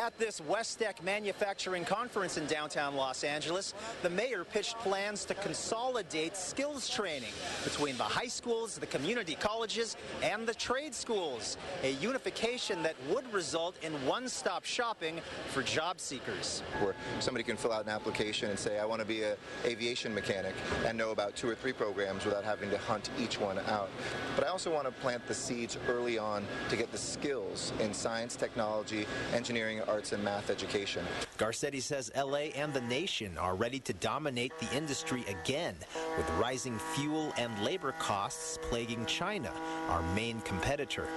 At this Westech Manufacturing Conference in downtown Los Angeles, the mayor pitched plans to consolidate skills training between the high schools, the community colleges, and the trade schools, a unification that would result in one-stop shopping for job seekers. Where somebody can fill out an application and say, I want to be an aviation mechanic, and know about 2 or 3 programs without having to hunt each one out. But I also want to plant the seeds early on to get the skills in science, technology, engineering, arts, and math education. Garcetti says LA and the nation are ready to dominate the industry again, with rising fuel and labor costs plaguing China, our main competitor.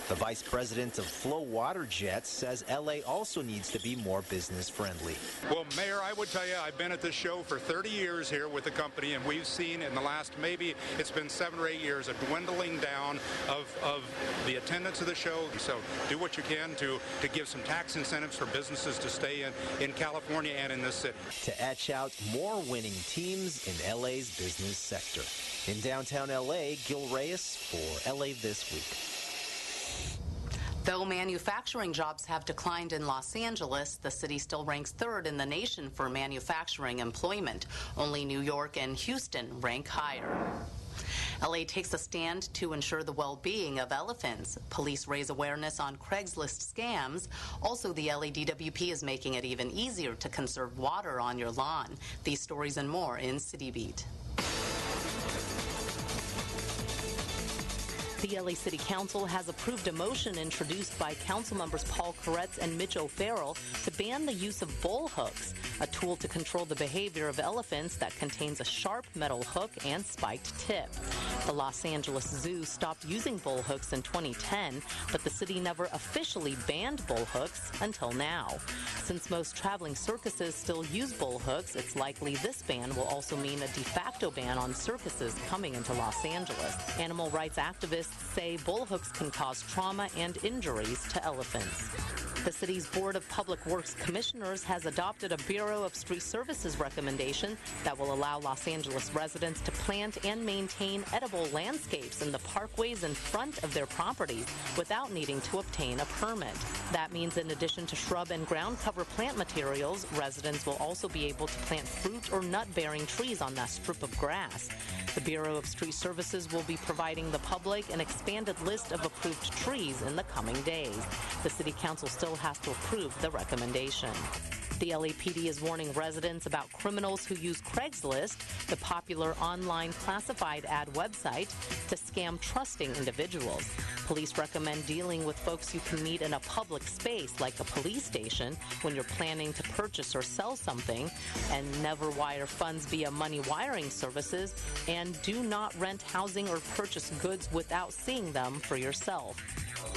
The vice president of Flow Water Jets says LA also needs to be more business friendly. Well, Mayor, I would tell you, I've been at this show for 30 years here with the company, and we've seen in the last, maybe it's been 7 or 8 years, a dwindling down of the attendance of the show. So do what you can to give some tax incentives for businesses to stay in California and in this city. To etch out more winning teams in LA's business sector. In downtown LA, Gil Reyes for LA This Week. Though manufacturing jobs have declined in Los Angeles, the city still ranks 3rd in the nation for manufacturing employment. Only New York and Houston rank higher. LA takes a stand to ensure the well-being of elephants. Police raise awareness on Craigslist scams. Also, the LADWP is making it even easier to conserve water on your lawn. These stories and more in City Beat. The LA City Council has approved a motion introduced by council members Paul Koretz and Mitch O'Farrell to ban the use of bull hooks, a tool to control the behavior of elephants that contains a sharp metal hook and spiked tip. The Los Angeles Zoo stopped using bull hooks in 2010, but the city never officially banned bull hooks until now. Since most traveling circuses still use bull hooks, it's likely this ban will also mean a de facto ban on circuses coming into Los Angeles. Animal rights activists say bull hooks can cause trauma and injuries to elephants. The city's Board of Public Works Commissioners has adopted a Bureau of Street Services recommendation that will allow Los Angeles residents to plant and maintain edible landscapes in the parkways in front of their properties without needing to obtain a permit. That means in addition to shrub and ground cover plant materials, residents will also be able to plant fruit or nut-bearing trees on that strip of grass. The Bureau of Street Services will be providing the public an expanded list of approved trees in the coming days. The City Council still has to approve the recommendation. The LAPD is warning residents about criminals who use Craigslist, the popular online classified ad website, to scam trusting individuals. Police recommend dealing with folks you can meet in a public space like a police station when you're planning to purchase or sell something, and never wire funds via money wiring services, and do not rent housing or purchase goods without seeing them for yourself.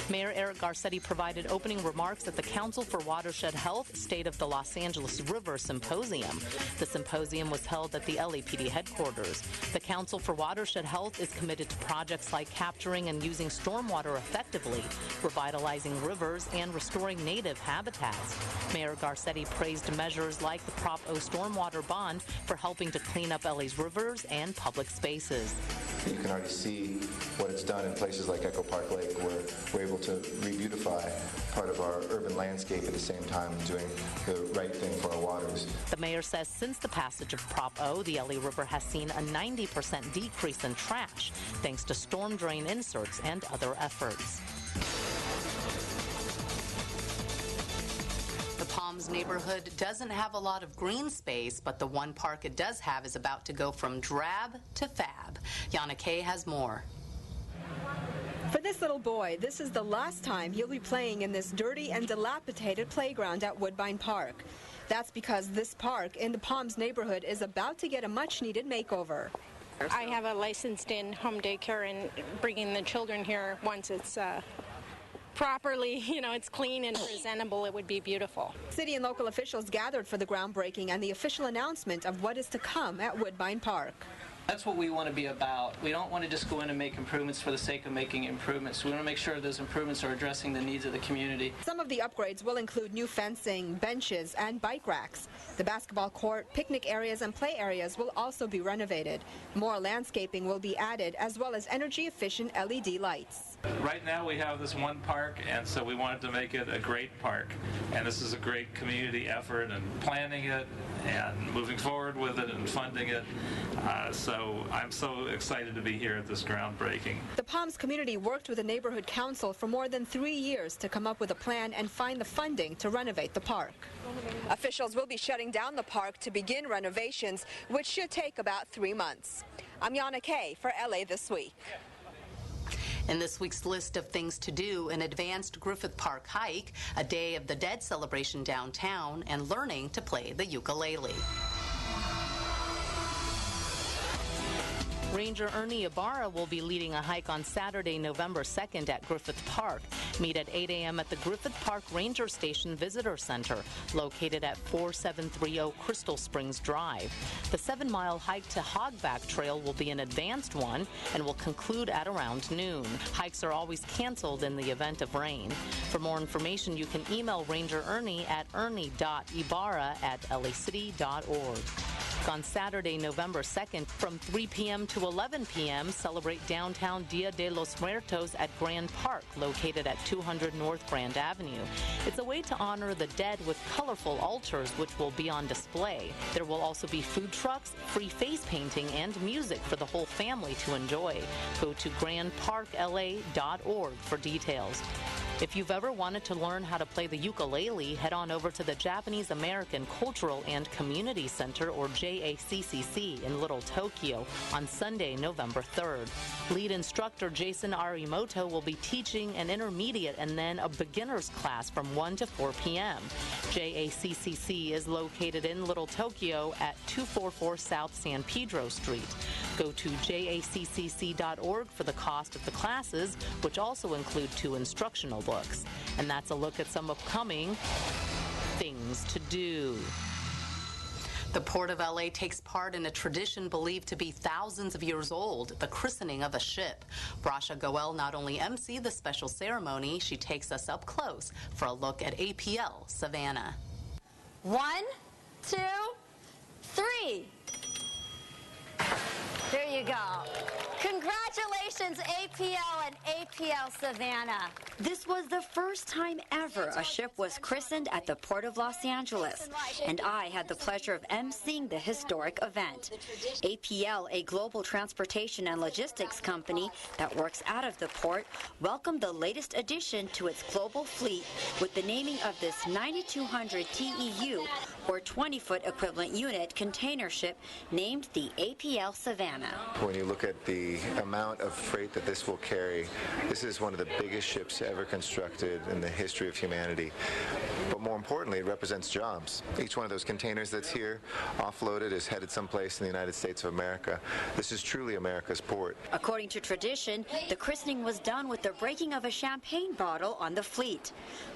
Mayor Eric Garcetti provided opening remarks at the Council for Watershed Health State of the Los Angeles River Symposium. The symposium was held at the LAPD headquarters. The Council for Watershed Health is committed to projects like capturing and using stormwater effectively, revitalizing rivers, and restoring native habitats. Mayor Garcetti praised measures like the Prop O stormwater bond for helping to clean up LA's rivers and public spaces. You can already see what it's done in places like Echo Park Lake, where we're able to re-beautify part of our urban landscape at the same time doing the right thing for our waters. The mayor says since the passage of Prop O, the LA River has seen a 90% decrease in trash, thanks to storm drain inserts and other efforts. The Palms neighborhood doesn't have a lot of green space, but the one park it does have is about to go from drab to fab. Yana Kay has more. For this little boy, this is the last time he'll be playing in this dirty and dilapidated playground at Woodbine Park. That's because this park in the Palms neighborhood is about to get a much-needed makeover. I have a licensed in-home daycare, and bringing the children here once it's properly, it's clean and presentable, it would be beautiful. City and local officials gathered for the groundbreaking and the official announcement of what is to come at Woodbine Park. That's what we want to be about. We don't want to just go in and make improvements for the sake of making improvements. We want to make sure those improvements are addressing the needs of the community. Some of the upgrades will include new fencing, benches, and bike racks. The basketball court, picnic areas, and play areas will also be renovated. More landscaping will be added, as well as energy-efficient LED lights. Right now we have this one park, and so we wanted to make it a great park. And this is a great community effort, and planning it and moving forward with it and funding it. So I'm so excited to be here at this groundbreaking. The Palms community worked with the neighborhood council for more than 3 years to come up with a plan and find the funding to renovate the park. Officials will be shutting down the park to begin renovations, which should take about 3 months. I'm Yana Kay for LA This Week. In this week's list of things to do, an advanced Griffith Park hike, a Day of the Dead celebration downtown, and learning to play the ukulele. Ranger Ernie Ibarra will be leading a hike on Saturday, November 2nd at Griffith Park. Meet at 8 a.m. at the Griffith Park Ranger Station Visitor Center, located at 4730 Crystal Springs Drive. The 7-mile hike to Hogback Trail will be an advanced one and will conclude at around noon. Hikes are always canceled in the event of rain. For more information, you can email Ranger Ernie at ernie.ibarra@lacity.org. On Saturday, November 2nd, from 3 p.m. to 11 p.m., celebrate downtown Dia de los Muertos at Grand Park, located at 200 North Grand Avenue. It's a way to honor the dead with colorful altars, which will be on display. There will also be food trucks, free face painting, and music for the whole family to enjoy. Go to grandparkla.org for details. If you've ever wanted to learn how to play the ukulele, head on over to the Japanese American Cultural and Community Center, or JACCC, in Little Tokyo on Sunday, November 3rd. Lead instructor Jason Arimoto will be teaching an intermediate and then a beginner's class from 1 to 4 p.m. JACCC is located in Little Tokyo at 244 South San Pedro Street. Go to jaccc.org for the cost of the classes, which also include 2 instructional books. And that's a look at some upcoming things to do. The Port of LA takes part in a tradition believed to be thousands of years old, the christening of a ship. Brasha Goel not only emceed the special ceremony, she takes us up close for a look at APL Savannah. 1, 2, 3. There you go. Congratulations, APL and APL Savannah. This was the first time ever a ship was christened at the Port of Los Angeles, and I had the pleasure of emceeing the historic event. APL, a global transportation and logistics company that works out of the port, welcomed the latest addition to its global fleet with the naming of this 9,200 TEU, or 20-foot equivalent unit, container ship named the APL Savannah. When you look at the amount of freight that this will carry, this is one of the biggest ships ever constructed in the history of humanity. But more importantly, it represents jobs. Each one of those containers that's here, offloaded, is headed someplace in the United States of America. This is truly America's port. According to tradition, the christening was done with the breaking of a champagne bottle on the fleet.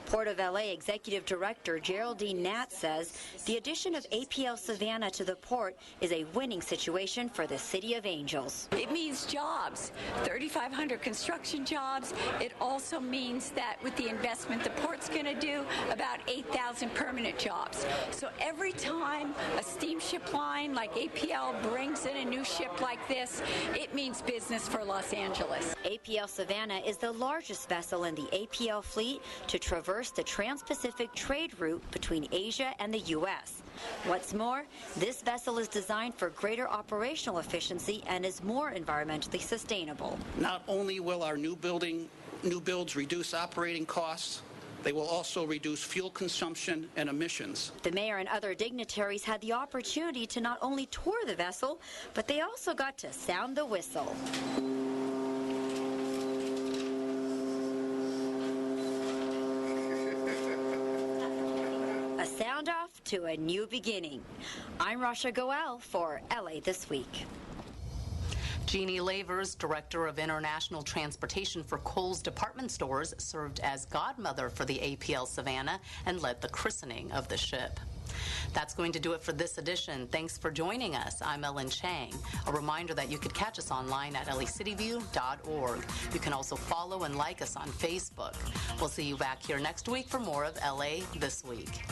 Port of LA Executive Director Geraldine Nat says the addition of APL Savannah to the port is a winning situation for the City of Angels. It means jobs, 3,500 construction jobs. It also means that with the investment the port's going to do, about 8,000 permanent jobs. So every time a steamship line like APL brings in a new ship like this, it means business for Los Angeles. APL Savannah is the largest vessel in the APL fleet to traverse the Trans-Pacific trade route between Asia and the U.S. What's more, this vessel is designed for greater operational efficiency and is more environmentally sustainable. Not only will our new builds reduce operating costs, they will also reduce fuel consumption and emissions. The mayor and other dignitaries had the opportunity to not only tour the vessel, but they also got to sound the whistle. A sound off to a new beginning. I'm Rasha Goel for LA This Week. Jeannie Lavers, Director of International Transportation for Kohl's Department Stores, served as godmother for the APL Savannah and led the christening of the ship. That's going to do it for this edition. Thanks for joining us. I'm Ellen Chang. A reminder that you could catch us online at lacityview.org. You can also follow and like us on Facebook. We'll see you back here next week for more of LA This Week.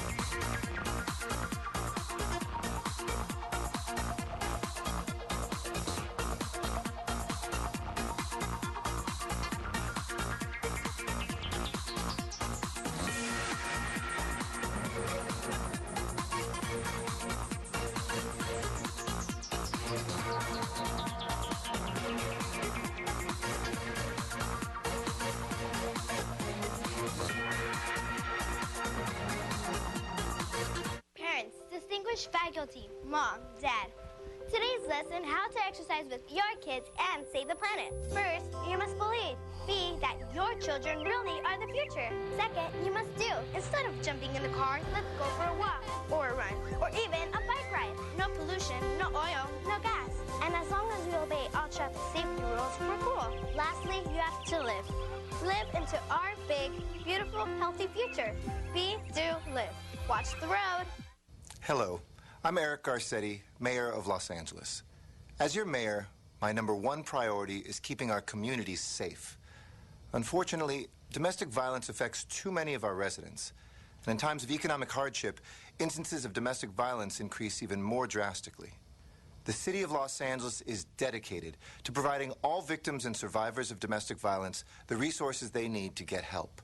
English faculty, mom, dad. Today's lesson, how to exercise with your kids and save the planet. First, you must believe. B, that your children really are the future. Second, you must do. Instead of jumping in the car, let's go for a walk, or a run, or even a bike ride. No pollution, no oil, no gas. And as long as we obey all traffic safety rules, we're cool. Lastly, you have to live. Live into our big, beautiful, healthy future. Be, do, live. Watch the road. Hello, I'm Eric Garcetti, Mayor of Los Angeles. As your mayor, my #1 priority is keeping our communities safe. Unfortunately, domestic violence affects too many of our residents. And in times of economic hardship, instances of domestic violence increase even more drastically. The City of Los Angeles is dedicated to providing all victims and survivors of domestic violence the resources they need to get help.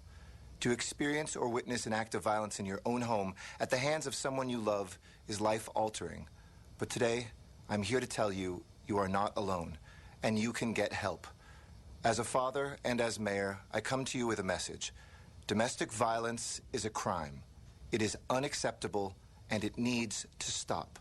To experience or witness an act of violence in your own home at the hands of someone you love is life-altering. But today, I'm here to tell you, you are not alone, and you can get help. As a father and as mayor, I come to you with a message. Domestic violence is a crime. It is unacceptable, and it needs to stop.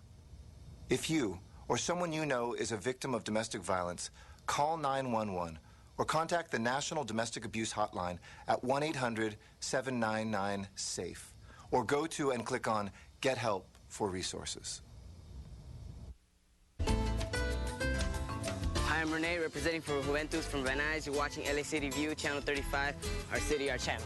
If you or someone you know is a victim of domestic violence, call 911 or contact the National Domestic Abuse Hotline at 1-800-799-SAFE or go to and click on Get Help for resources. Hi, I'm Renee, representing for Juventus from Van Nuys. You're watching LA City View, Channel 35, our city, our channel.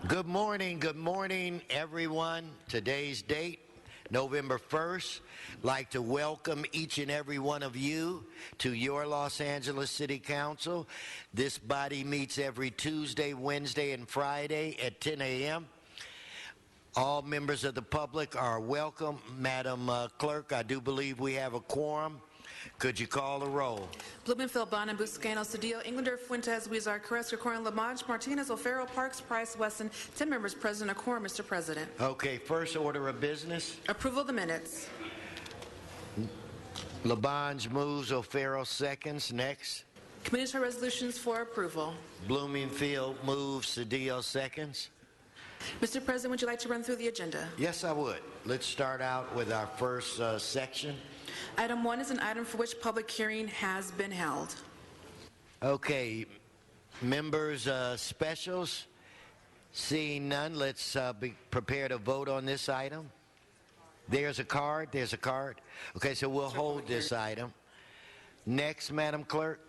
Good morning, everyone. Today's date, November 1st. Like to welcome each and every one of you to your Los Angeles City Council. This body meets every Tuesday, Wednesday, and Friday at 10 a.m. All members of the public are welcome. Madam Clerk, I do believe we have a quorum. Could you call the roll? Blumenfeld, Bonin, Buscaino, Cedillo, Englander, Fuentes, Huizar, Carrasco, Corrin, Lamonge, Martinez, O'Farrell, Parks, Price, Wesson. 10 members present, a quorum, Mr. President. Okay, first order of business. Approval of the minutes. Lamonge moves, O'Farrell seconds. Next. Committees for resolutions for approval. Blumenfield moves, Cedillo seconds. Mr. President, would you like to run through the agenda? Yes, I would. Let's start out with our first section. Item 1 is an item for which public hearing has been held. Okay, members, specials. Seeing none, let's be prepared to vote on this item. There's a card. Okay, so we'll hold this item. Next, Madam Clerk.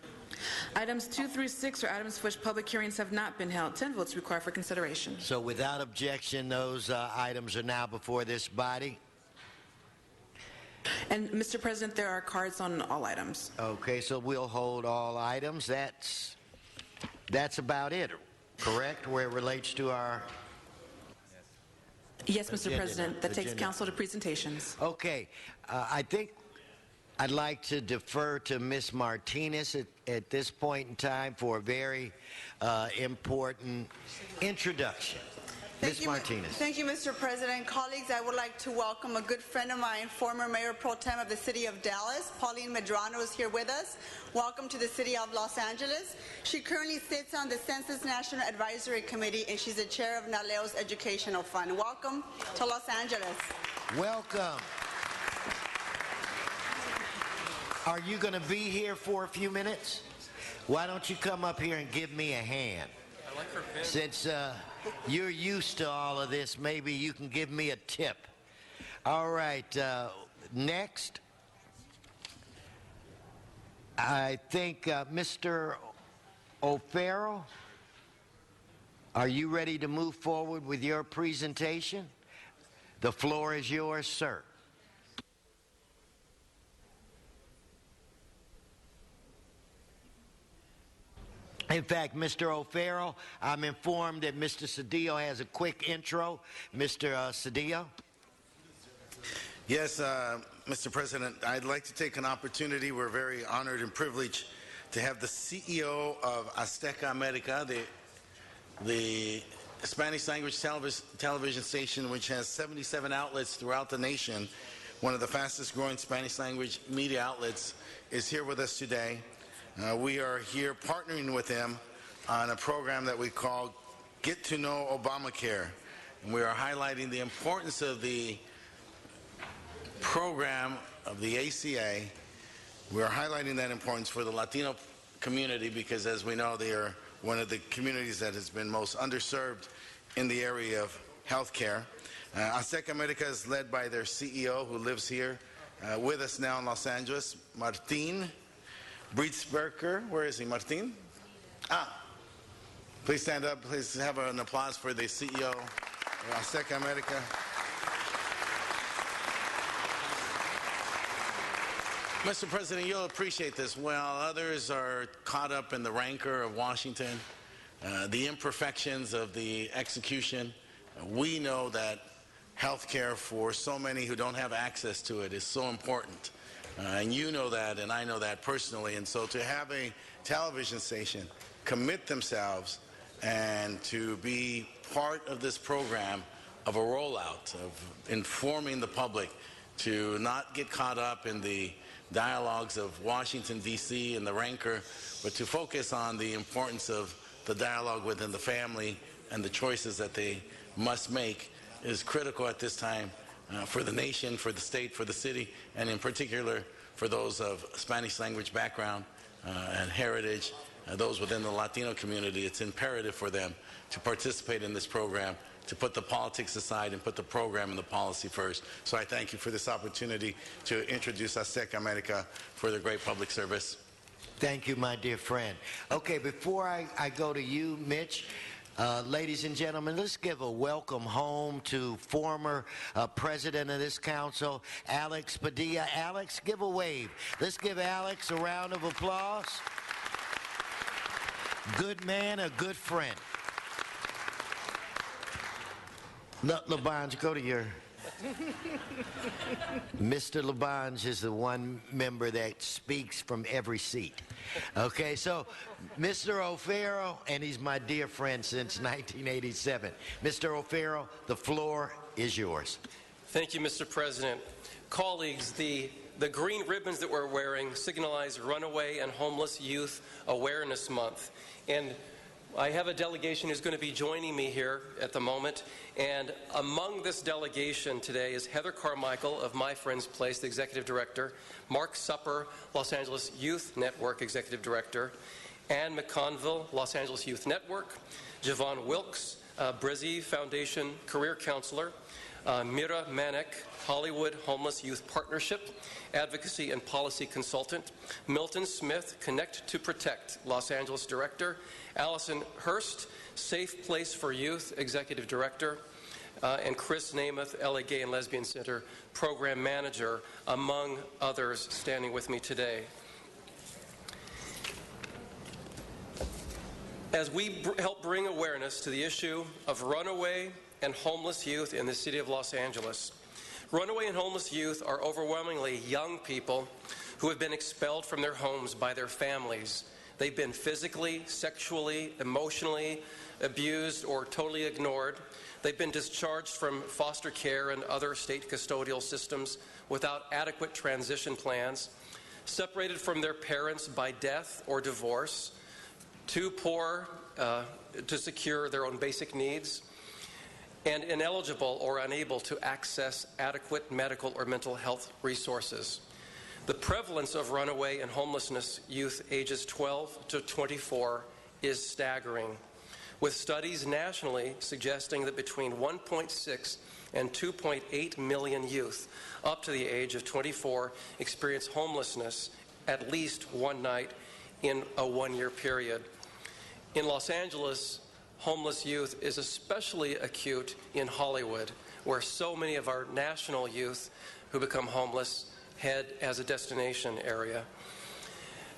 Items 2 through 6 are items for which public hearings have not been held. 10 votes required for consideration. So without objection, those items are now before this body. And, Mr. President, there are cards on all items. Okay, so we'll hold all items. That's about it, correct, where it relates to our... Yes, Mr. President. That takes council to presentations. Okay. I think I'd like to defer to Ms. Martinez at this point in time for a very important introduction. Ms. Martinez. Thank you, Mr. President. Colleagues, I would like to welcome a good friend of mine, former Mayor Pro Tem of the City of Dallas. Pauline Medrano is here with us. Welcome to the City of Los Angeles. She currently sits on the Census National Advisory Committee, and she's the chair of NALEO's Educational Fund. Welcome to Los Angeles. Welcome. Are you going to be here for a few minutes? Why don't you come up here and give me a hand? Since you're used to all of this, maybe you can give me a tip. All right, next, I think Mr. O'Farrell, are you ready to move forward with your presentation? The floor is yours, sir. In fact, Mr. O'Farrell, I'm informed that Mr. Cedillo has a quick intro. Mr. Cedillo? Yes, Mr. President, I'd like to take an opportunity. We're very honored and privileged to have the CEO of Azteca America, the Spanish language television station, which has 77 outlets throughout the nation. One of the fastest growing Spanish language media outlets is here with us today. We are here partnering with them on a program that we call Get to Know Obamacare. And we are highlighting the importance of the program of the ACA. We are highlighting that importance for the Latino community because, as we know, they are one of the communities that has been most underserved in the area of health care. Azteca America is led by their CEO, who lives here with us now in Los Angeles, Martin Brietzberger. Where is he, Martin? Please stand up. Please have an applause for the CEO of Azteca America. Mr. President, you'll appreciate this. While others are caught up in the rancor of Washington, the imperfections of the execution, we know that health care for so many who don't have access to it is so important. And you know that, and I know that personally. And so to have a television station commit themselves and to be part of this program of a rollout, of informing the public, to not get caught up in the dialogues of Washington, D.C. and the rancor, but to focus on the importance of the dialogue within the family and the choices that they must make is critical at this time. For the nation, for the state, for the city, and in particular for those of Spanish language background and heritage, those within the Latino community. It's imperative for them to participate in this program, to put the politics aside and put the program and the policy first. So I thank you for this opportunity to introduce Azteca America for their great public service. Thank you, my dear friend. Okay, before I go to you, Mitch, Ladies and gentlemen, let's give a welcome home to former president of this council, Alex Padilla. Alex, give a wave. Let's give Alex a round of applause. Good man, a good friend. LaBonge, go to your... Mr. LaBonge is the one member that speaks from every seat. Okay, so Mr. O'Farrell, and he's my dear friend since 1987. Mr. O'Farrell, the floor is yours. Thank you, Mr. President. Colleagues, the green ribbons that we're wearing signalize Runaway and Homeless Youth Awareness Month. And I have a delegation who's going to be joining me here at the moment, and among this delegation today is Heather Carmichael of My Friend's Place, the Executive Director, Mark Supper, Los Angeles Youth Network Executive Director, Ann McConville, Los Angeles Youth Network, Javon Wilkes, Brizzy Foundation Career Counselor, Mira Manek, Hollywood Homeless Youth Partnership, Advocacy and Policy Consultant, Milton Smith, Connect to Protect, Los Angeles Director, Allison Hurst, Safe Place for Youth, Executive Director, and Chris Namath, LA Gay and Lesbian Center, Program Manager, among others standing with me today. As we help bring awareness to the issue of runaway and homeless youth in the city of Los Angeles, runaway and homeless youth are overwhelmingly young people who have been expelled from their homes by their families. They've been physically, sexually, emotionally abused or totally ignored. They've been discharged from foster care and other state custodial systems without adequate transition plans, separated from their parents by death or divorce, too poor to secure their own basic needs, and ineligible or unable to access adequate medical or mental health resources. The prevalence of runaway and homelessness youth ages 12 to 24 is staggering, with studies nationally suggesting that between 1.6 and 2.8 million youth up to the age of 24 experience homelessness at least one night in a one-year period. In Los Angeles, homeless youth is especially acute in Hollywood, where so many of our national youth who become homeless head as a destination area.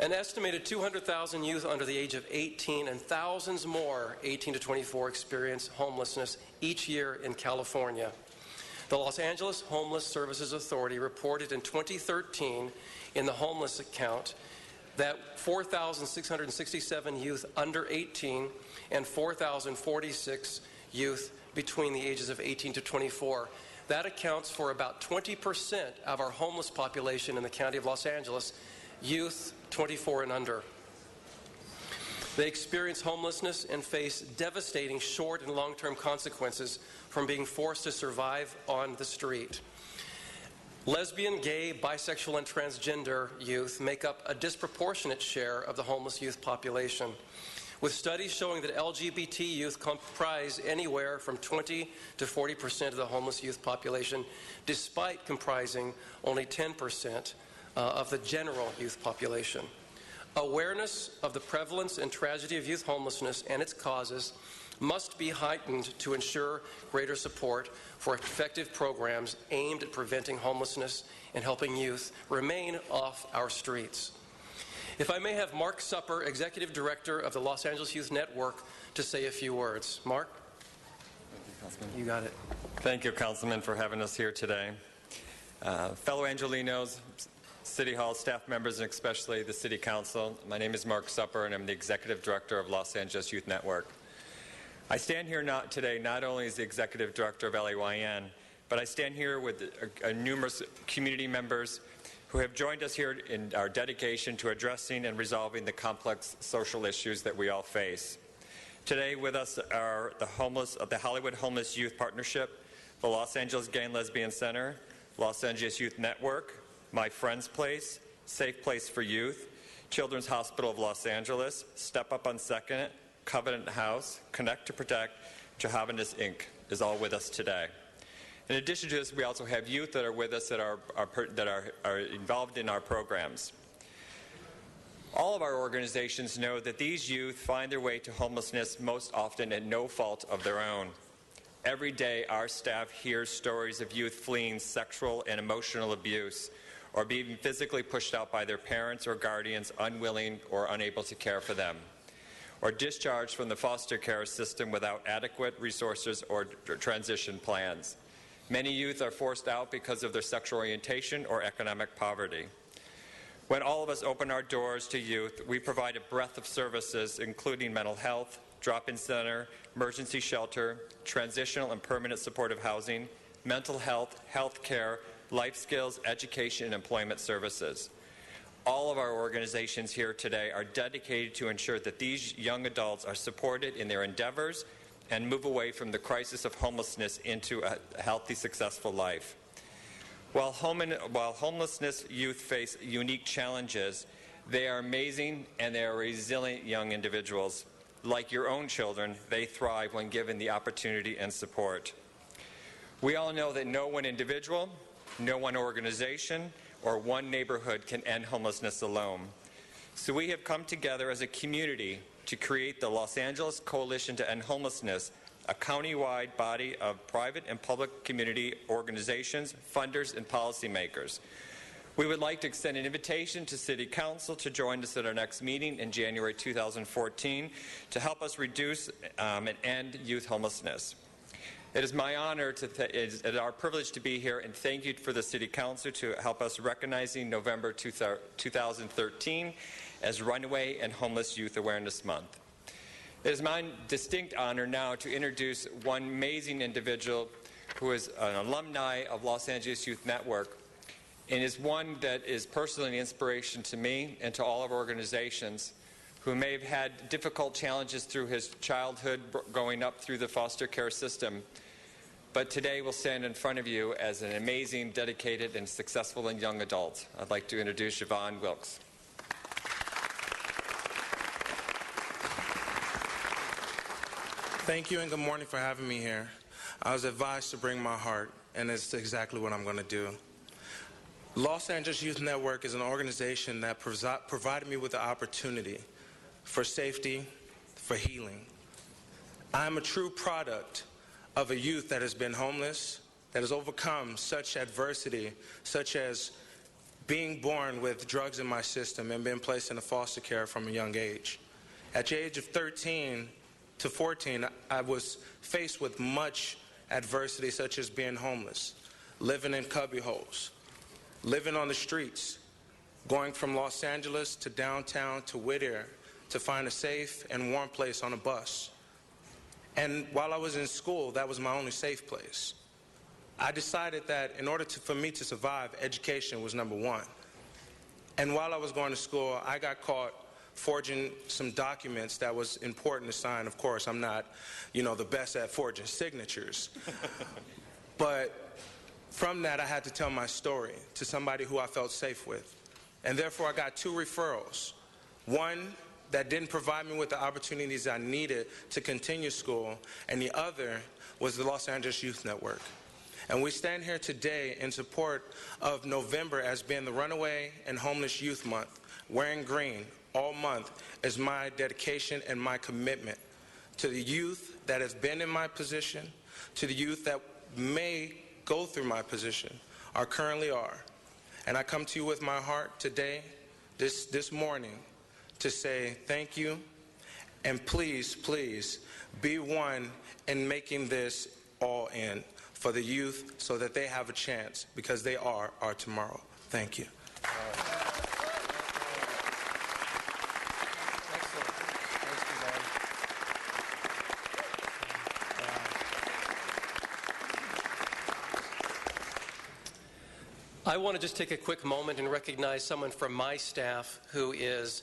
An estimated 200,000 youth under the age of 18 and thousands more 18 to 24 experience homelessness each year in California. The Los Angeles Homeless Services Authority reported in 2013 in the homeless account that 4,667 youth under 18 and 4,046 youth between the ages of 18 to 24. That accounts for about 20% of our homeless population in the county of Los Angeles, youth 24 and under. They experience homelessness and face devastating short and long-term consequences from being forced to survive on the street. Lesbian, gay, bisexual, and transgender youth make up a disproportionate share of the homeless youth population, with studies showing that LGBT youth comprise anywhere from 20 to 40% of the homeless youth population, despite comprising only 10% of the general youth population. Awareness of the prevalence and tragedy of youth homelessness and its causes must be heightened to ensure greater support for effective programs aimed at preventing homelessness and helping youth remain off our streets. If I may have Mark Supper, Executive Director of the Los Angeles Youth Network, to say a few words. Mark? Thank you, Councilman. You got it. Thank you, Councilman, for having us here today. Fellow Angelinos, City Hall staff members, and especially the City Council, my name is Mark Supper, and I'm the Executive Director of Los Angeles Youth Network. I stand here today not only as the Executive Director of LAYN, but I stand here with numerous community members who have joined us here in our dedication to addressing and resolving the complex social issues that we all face. Today with us are the Hollywood Homeless Youth Partnership, the Los Angeles Gay and Lesbian Center, Los Angeles Youth Network, My Friend's Place, Safe Place for Youth, Children's Hospital of Los Angeles, Step Up on 2nd, Covenant House, Connect to Protect, Jehovah's Inc. is all with us today. In addition to this, we also have youth that are with us that are involved in our programs. All of our organizations know that these youth find their way to homelessness most often at no fault of their own. Every day, our staff hears stories of youth fleeing sexual and emotional abuse or being physically pushed out by their parents or guardians unwilling or unable to care for them, or discharged from the foster care system without adequate resources or transition plans. Many youth are forced out because of their sexual orientation or economic poverty. When all of us open our doors to youth, we provide a breadth of services, including mental health, drop-in center, emergency shelter, transitional and permanent supportive housing, mental health, health care, life skills, education, and employment services. All of our organizations here today are dedicated to ensure that these young adults are supported in their endeavors and move away from the crisis of homelessness into a healthy, successful life. While homelessness youth face unique challenges, they are amazing and they are resilient young individuals. Like your own children, they thrive when given the opportunity and support. We all know that no one individual, no one organization, or one neighborhood can end homelessness alone. So we have come together as a community to create the Los Angeles Coalition to End Homelessness, a county-wide body of private and public community organizations, funders, and policymakers. We would like to extend an invitation to City Council to join us at our next meeting in January 2014 to help us reduce and end youth homelessness. It is my honor, it is our privilege to be here, and thank you for the City Council to help us recognizing November 2013 as Runaway and Homeless Youth Awareness Month. It is my distinct honor now to introduce one amazing individual who is an alumni of Los Angeles Youth Network and is one that is personally an inspiration to me and to all of our organizations who may have had difficult challenges through his childhood going up through the foster care system, but today will stand in front of you as an amazing, dedicated, and successful and young adult. I'd like to introduce Javon Wilkes. Thank you and good morning for having me here. I was advised to bring my heart, and it's exactly what I'm going to do. Los Angeles Youth Network is an organization that provided me with the opportunity for safety, for healing. I am a true product of a youth that has been homeless, that has overcome such adversity, such as being born with drugs in my system and being placed in foster care from a young age. At the age of 13 to 14, I was faced with much adversity, such as being homeless, living in cubby holes, living on the streets, going from Los Angeles to downtown to Whittier to find a safe and warm place on a bus. And while I was in school, that was my only safe place. I decided that in order for me to survive, education was number one. And while I was going to school, I got caught forging some documents that was important to sign. Of course, I'm not, the best at forging signatures. But from that, I had to tell my story to somebody who I felt safe with. And therefore, I got two referrals. One that didn't provide me with the opportunities I needed to continue school, and the other was the Los Angeles Youth Network. And we stand here today in support of November as being the Runaway and Homeless Youth Month. Wearing green all month is my dedication and my commitment to the youth that has been in my position, to the youth that may go through my position, or currently are. And I come to you with my heart today, this morning, to say thank you, and please, please be one in making this all in for the youth so that they have a chance, because they are our tomorrow. Thank you. I want to just take a quick moment and recognize someone from my staff who is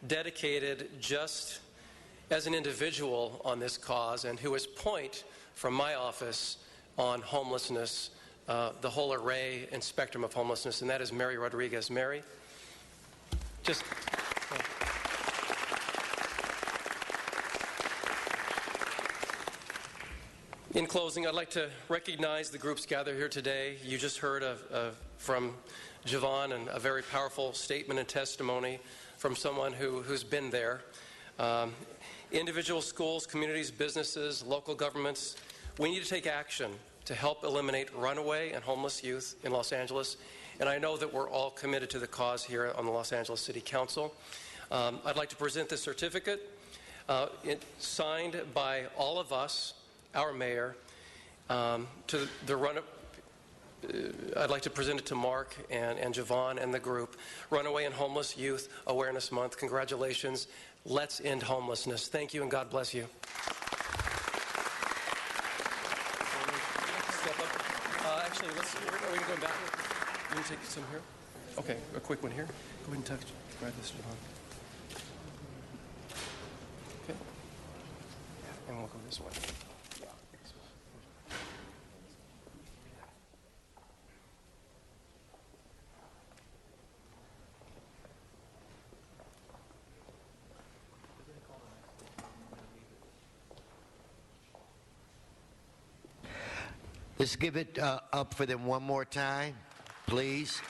dedicated just as an individual on this cause and who is point from my office on homelessness, the whole array and spectrum of homelessness, and that is Mary Rodriguez. Mary, just... In closing, I'd like to recognize the groups gathered here today. You just heard from Javon and a very powerful statement and testimony from someone who's been there. Individual schools, communities, businesses, local governments, we need to take action to help eliminate runaway and homeless youth in Los Angeles. And I know that we're all committed to the cause here on the Los Angeles City Council. I'd like to present this certificate signed by all of us, our mayor, to the I'd like to present it to Mark and Javon and the group. Runaway and Homeless Youth Awareness Month. Congratulations. Let's end homelessness. Thank you and God bless you. Actually, are we going back? Let me take some here. Okay, a quick one here. Go ahead and touch. Grab this, Javon. Okay. And we'll go this way. Let's give it up for them one more time, please.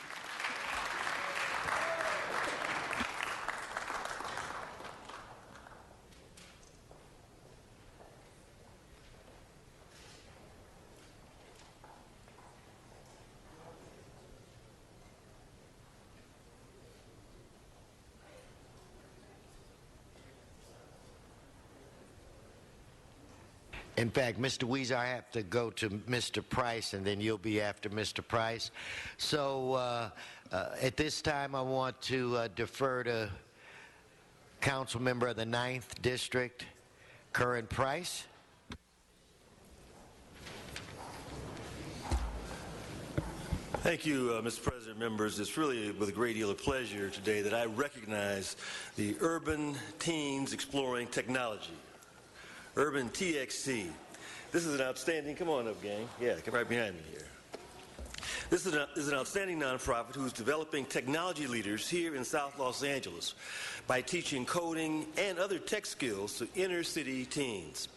In fact, Mr. Weezer, I have to go to Mr. Price, and then you'll be after Mr. Price. So at this time, I want to defer to Council Member of the 9th District, Curran Price. Thank you, Mr. President, members. It's really with a great deal of pleasure today that I recognize the Urban Teens Exploring Technology. Urban TXT. This is an outstanding, come on up, gang. Yeah, come right behind me here. This is an outstanding nonprofit who's developing technology leaders here in South Los Angeles by teaching coding and other tech skills to inner city teens.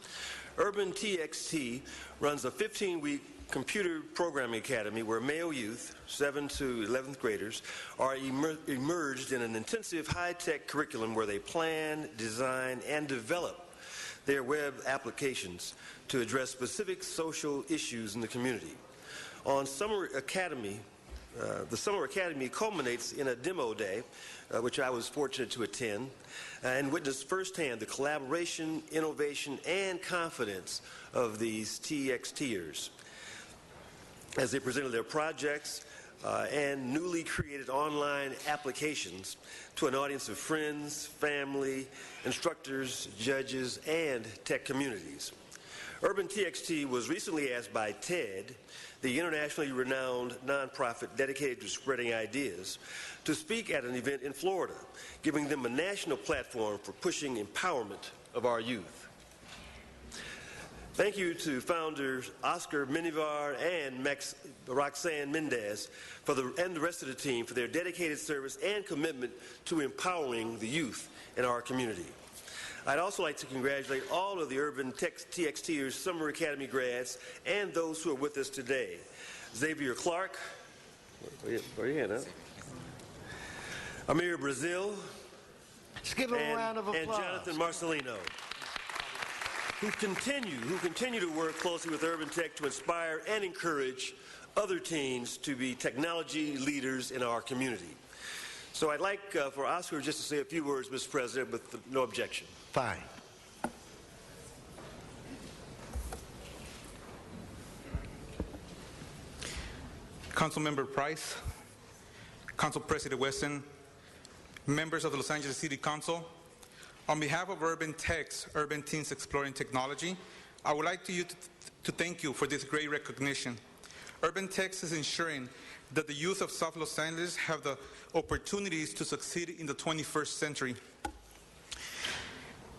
Urban TXT runs a 15-week computer programming academy where male youth, 7th to 11th graders, are immersed in an intensive high-tech curriculum where they plan, design, and develop their web applications to address specific social issues in the community. On Summer Academy, the Summer Academy culminates in a demo day, which I was fortunate to attend, and witness firsthand the collaboration, innovation, and confidence of these TXTers as they presented their projects and newly created online applications to an audience of friends, family, instructors, judges, and tech communities. Urban TXT was recently asked by TED, the internationally renowned nonprofit dedicated to spreading ideas, to speak at an event in Florida, giving them a national platform for pushing empowerment of our youth. Thank you to founders Oscar Minivar and Roxanne Mendez and the rest of the team for their dedicated service and commitment to empowering the youth in our community. I'd also like to congratulate all of the Urban TXTers Summer Academy grads and those who are with us today. Xavier Clark, where you at, huh? Amir Brazil, let's give him a round of applause. And Jonathan Marcelino, who continue to work closely with Urban Tech to inspire and encourage other teens to be technology leaders in our community. So I'd like for Oscar just to say a few words, Mr. President, with no objection. Fine. Councilmember Price, Council President Weston, members of the Los Angeles City Council, on behalf of Urban Tech's Urban Teens Exploring Technology, I would like to thank you for this great recognition. Urban Tech is ensuring that the youth of South Los Angeles have the opportunities to succeed in the 21st century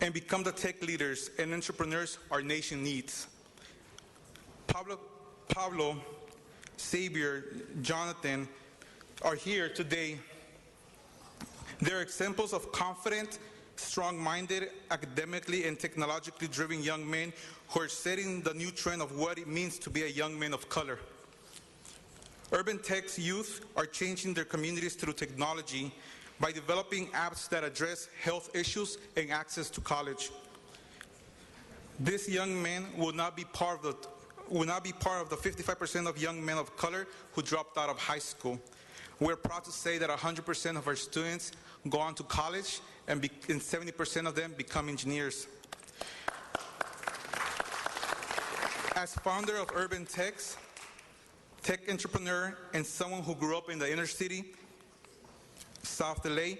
and become the tech leaders and entrepreneurs our nation needs. Pablo, Xavier, Jonathan are here today. They're examples of confident, strong-minded, academically and technologically driven young men who are setting the new trend of what it means to be a young man of color. Urban Tech's youth are changing their communities through technology by developing apps that address health issues and access to college. These young men will not be part of the 55% of young men of color who dropped out of high school. We're proud to say that 100% of our students go on to college, and 70% of them become engineers. As founder of Urban Techs, tech entrepreneur, and someone who grew up in the inner city, South LA,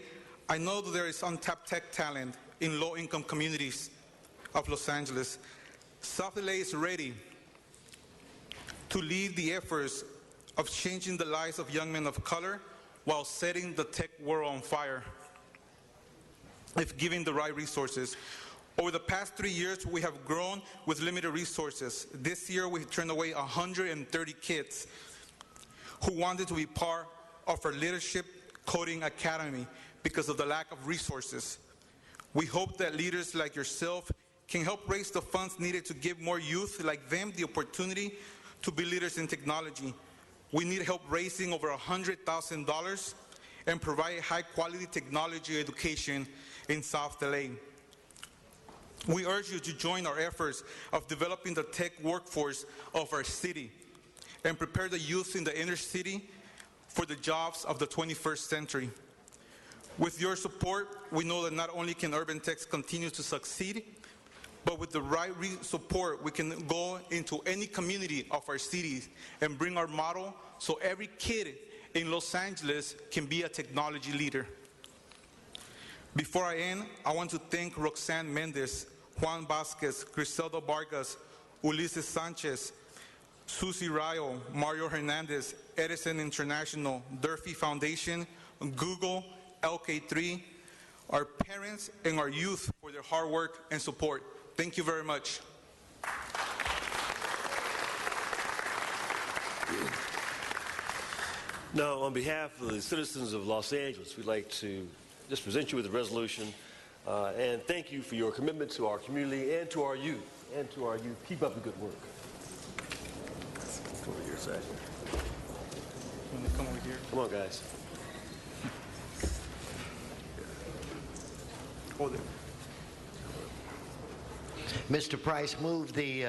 I know that there is untapped tech talent in low-income communities of Los Angeles. South LA is ready to lead the efforts of changing the lives of young men of color while setting the tech world on fire, if given the right resources. Over the past 3 years, we have grown with limited resources. This year, we turned away 130 kids who wanted to be part of our Leadership Coding Academy because of the lack of resources. We hope that leaders like yourself can help raise the funds needed to give more youth like them the opportunity to be leaders in technology. We need help raising over $100,000 and provide high-quality technology education in South LA. We urge you to join our efforts of developing the tech workforce of our city and prepare the youth in the inner city for the jobs of the 21st century. With your support, we know that not only can Urban Techs continue to succeed, but with the right support, we can go into any community of our cities and bring our model so every kid in Los Angeles can be a technology leader. Before I end, I want to thank Roxanne Mendez, Juan Vasquez, Griselda Vargas, Ulises Sanchez, Susie Rayo, Mario Hernandez, Edison International, Durfee Foundation, Google, LK3, our parents, and our youth for their hard work and support. Thank you very much. Now, on behalf of the citizens of Los Angeles, we'd like to just present you with a resolution and thank you for your commitment to our community and to our youth. Keep up the good work. Come over here, side. Come over here. Come on, guys. Hold it. Mr. Price, move the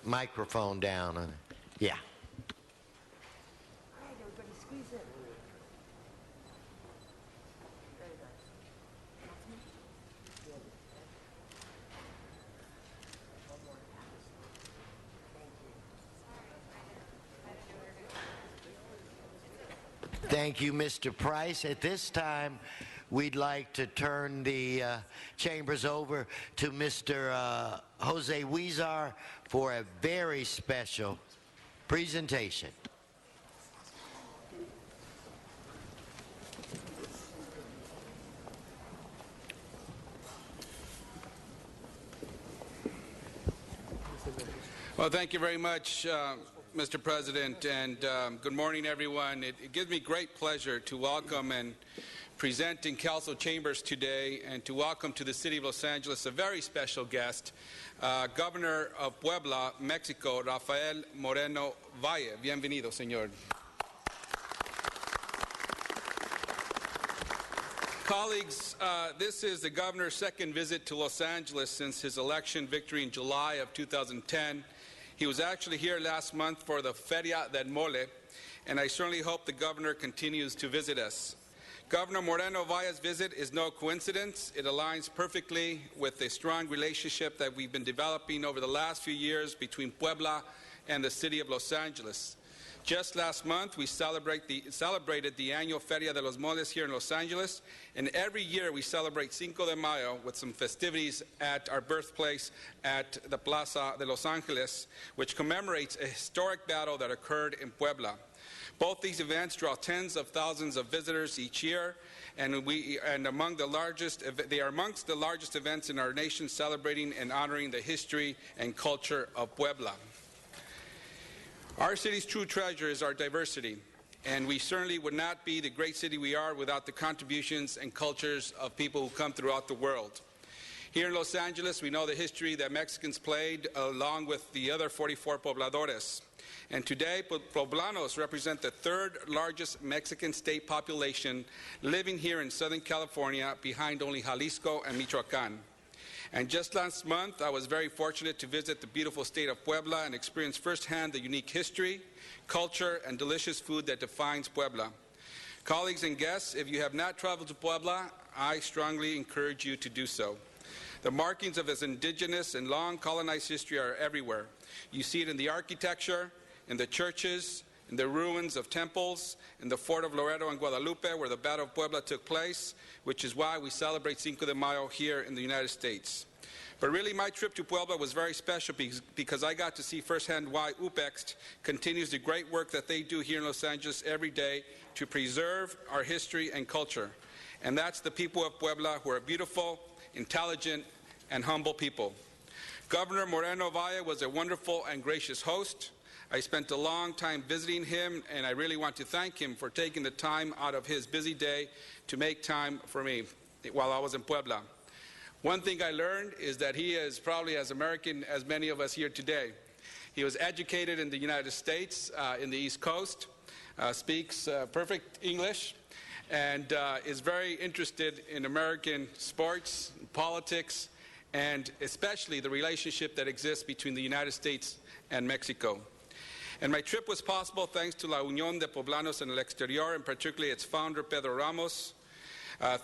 microphone down. Yeah. Thank you, Mr. Price. At this time, we'd like to turn the chambers over to Mr. Jose Huizar for a very special presentation. Well, thank you very much, Mr. President, and good morning, everyone. It gives me great pleasure to welcome and present in council chambers today and to welcome to the city of Los Angeles a very special guest, Governor of Puebla, Mexico, Rafael Moreno Valle. Bienvenido, señor. Colleagues, this is the governor's second visit to Los Angeles since his election victory in July of 2010. He was actually here last month for the Feria del Mole, and I certainly hope the governor continues to visit us. Governor Moreno Valle's visit is no coincidence. It aligns perfectly with the strong relationship that we've been developing over the last few years between Puebla and the city of Los Angeles. Just last month, we celebrated the annual Feria de los Moles here in Los Angeles, and every year we celebrate Cinco de Mayo with some festivities at our birthplace at the Plaza de Los Angeles, which commemorates a historic battle that occurred in Puebla. Both these events draw tens of thousands of visitors each year, and they are amongst the largest events in our nation celebrating and honoring the history and culture of Puebla. Our city's true treasure is our diversity, and we certainly would not be the great city we are without the contributions and cultures of people who come throughout the world. Here in Los Angeles, we know the history that Mexicans played along with the other 44 pobladores. And today, Poblanos represent the third largest Mexican state population living here in Southern California, behind only Jalisco and Michoacan. And just last month, I was very fortunate to visit the beautiful state of Puebla and experience firsthand the unique history, culture, and delicious food that defines Puebla. Colleagues and guests, if you have not traveled to Puebla, I strongly encourage you to do so. The markings of its indigenous and long colonized history are everywhere. You see it in the architecture, in the churches, in the ruins of temples, in the Fort of Loreto and Guadalupe, where the Battle of Puebla took place, which is why we celebrate Cinco de Mayo here in the United States. But really, my trip to Puebla was very special because I got to see firsthand why UPEX continues the great work that they do here in Los Angeles every day to preserve our history and culture. And that's the people of Puebla, who are beautiful, intelligent, and humble people. Governor Moreno Valle was a wonderful and gracious host. I spent a long time visiting him, and I really want to thank him for taking the time out of his busy day to make time for me while I was in Puebla. One thing I learned is that he is probably as American as many of us here today. He was educated in the United States, in the East Coast, speaks perfect English, and is very interested in American sports, politics, and especially the relationship that exists between the United States and Mexico. And my trip was possible thanks to La Unión de Poblanos en el Exterior, and particularly its founder, Pedro Ramos. I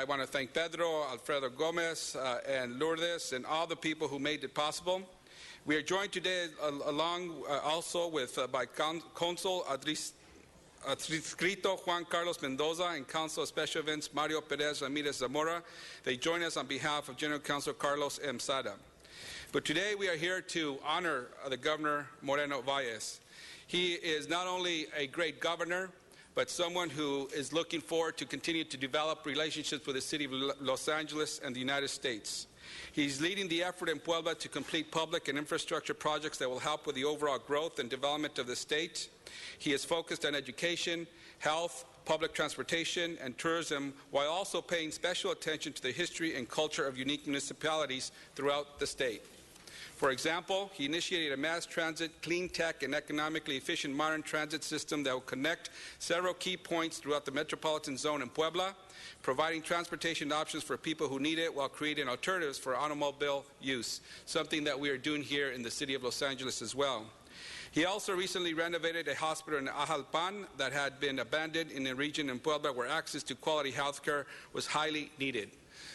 want to thank Pedro, Alfredo Gomez, and Lourdes, and all the people who made it possible. We are joined today also by Consul Adscrito Juan Carlos Mendoza and Council of Special Events Mario Perez Ramirez Zamora. They join us on behalf of General Counsel Carlos M. Sada. But today we are here to honor the Governor Moreno Valles. He is not only a great governor, but someone who is looking forward to continue to develop relationships with the city of Los Angeles and the United States. He's leading the effort in Puebla to complete public and infrastructure projects that will help with the overall growth and development of the state. He is focused on education, health, public transportation, and tourism, while also paying special attention to the history and culture of unique municipalities throughout the state. For example, he initiated a mass transit, clean tech, and economically efficient modern transit system that will connect several key points throughout the metropolitan zone in Puebla, providing transportation options for people who need it while creating alternatives for automobile use, something that we are doing here in the city of Los Angeles as well. He also recently renovated a hospital in Ajalpan that had been abandoned in a region in Puebla where access to quality health care was highly needed.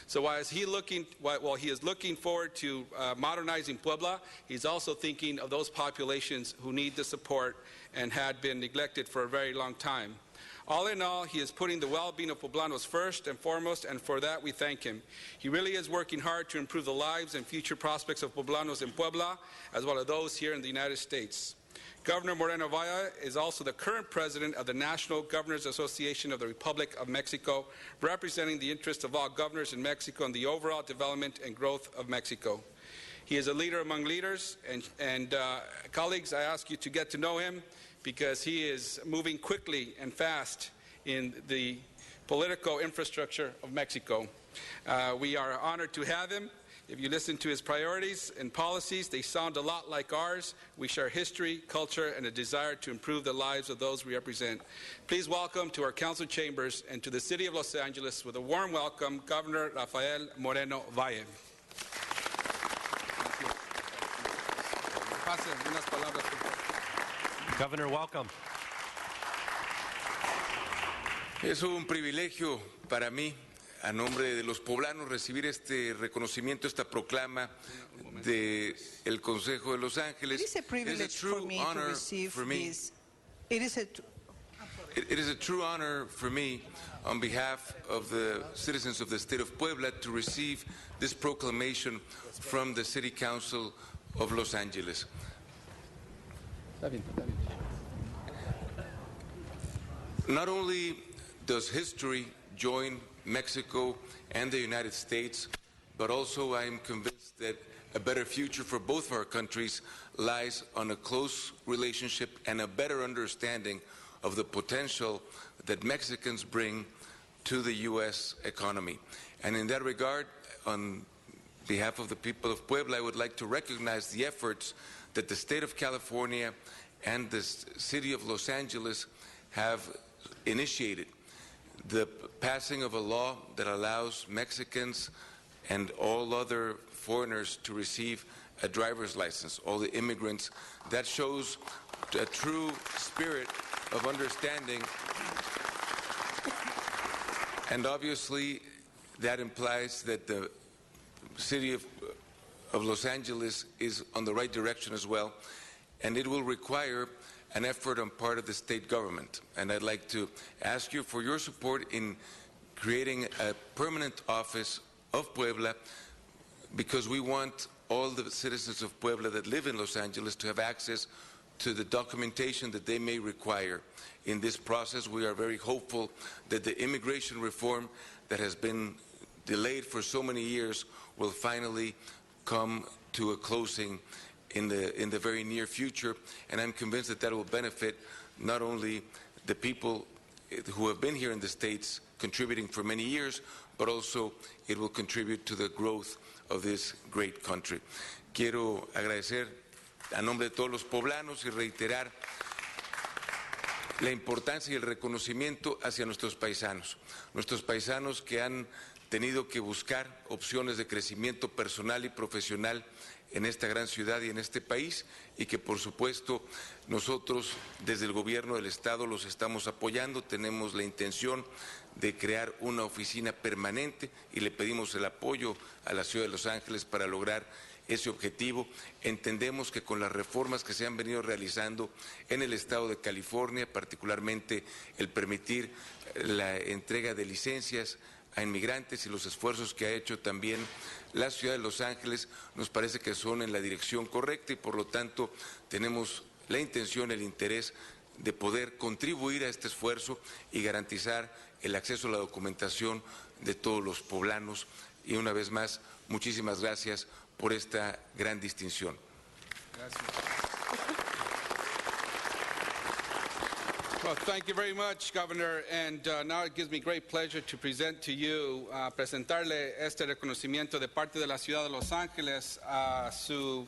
So while he is looking forward to modernizing Puebla, he's also thinking of those populations who need the support and had been neglected for a very long time. All in all, he is putting the well-being of Poblanos first and foremost, and for that we thank him. He really is working hard to improve the lives and future prospects of Poblanos in Puebla, as well as those here in the United States. Governor Moreno Valle is also the current president of the National Governors Association of the Republic of Mexico, representing the interests of all governors in Mexico and the overall development and growth of Mexico. He is a leader among leaders, and colleagues, I ask you to get to know him because he is moving quickly and fast in the political infrastructure of Mexico. We are honored to have him. If you listen to his priorities and policies, they sound a lot like ours. We share history, culture, and a desire to improve the lives of those we represent. Please welcome to our council chambers and to the city of Los Angeles with a warm welcome, Governor Rafael Moreno Valle. Governor, welcome. Es un privilegio para mí, a nombre de los poblanos, recibir este reconocimiento, esta proclama del Consejo de Los Ángeles. It is a privilege for me to receive this. It is a true honor for me, on behalf of the citizens of the state of Puebla, to receive this proclamation from the City Council of Los Angeles. Not only does history join Mexico and the United States, but also I am convinced that a better future for both of our countries lies on a close relationship and a better understanding of the potential that Mexicans bring to the U.S. economy. And in that regard, on behalf of the people of Puebla, I would like to recognize the efforts that the state of California and the city of Los Angeles have initiated. The passing of a law that allows Mexicans and all other foreigners to receive a driver's license, all the immigrants. That shows a true spirit of understanding. And obviously, that implies that the city of Los Angeles is on the right direction as well, and it will require an effort on part of the state government. And I'd like to ask you for your support in creating a permanent office of Puebla, because we want all the citizens of Puebla that live in Los Angeles to have access to the documentation that they may require in this process. We are very hopeful that the immigration reform that has been delayed for so many years will finally come to a closing in the very near future, and I'm convinced that that will benefit not only the people who have been here in the States contributing for many years, but also it will contribute to the growth of this great country. Quiero agradecer a nombre de todos los poblanos y reiterar la importancia y el reconocimiento hacia nuestros paisanos que han tenido que buscar opciones de crecimiento personal y profesional en esta gran ciudad y en este país, y que por supuesto nosotros desde el gobierno del Estado los estamos apoyando. Tenemos la intención de crear una oficina permanente y le pedimos el apoyo a la ciudad de Los Ángeles para lograr ese objetivo. Entendemos que con las reformas que se han venido realizando en el estado de California, particularmente el permitir la entrega de licencias a inmigrantes y los esfuerzos que ha hecho también la ciudad de Los Ángeles, nos parece que son en la dirección correcta, y por lo tanto tenemos la intención, el interés de poder contribuir a este esfuerzo y garantizar el acceso a la documentación de todos los poblanos. Y una vez más, muchísimas gracias por esta gran distinción. Gracias. Well, thank you very much, Governor. And now it gives me great pleasure to present to you, presentarle este reconocimiento de parte de la ciudad de Los Ángeles a su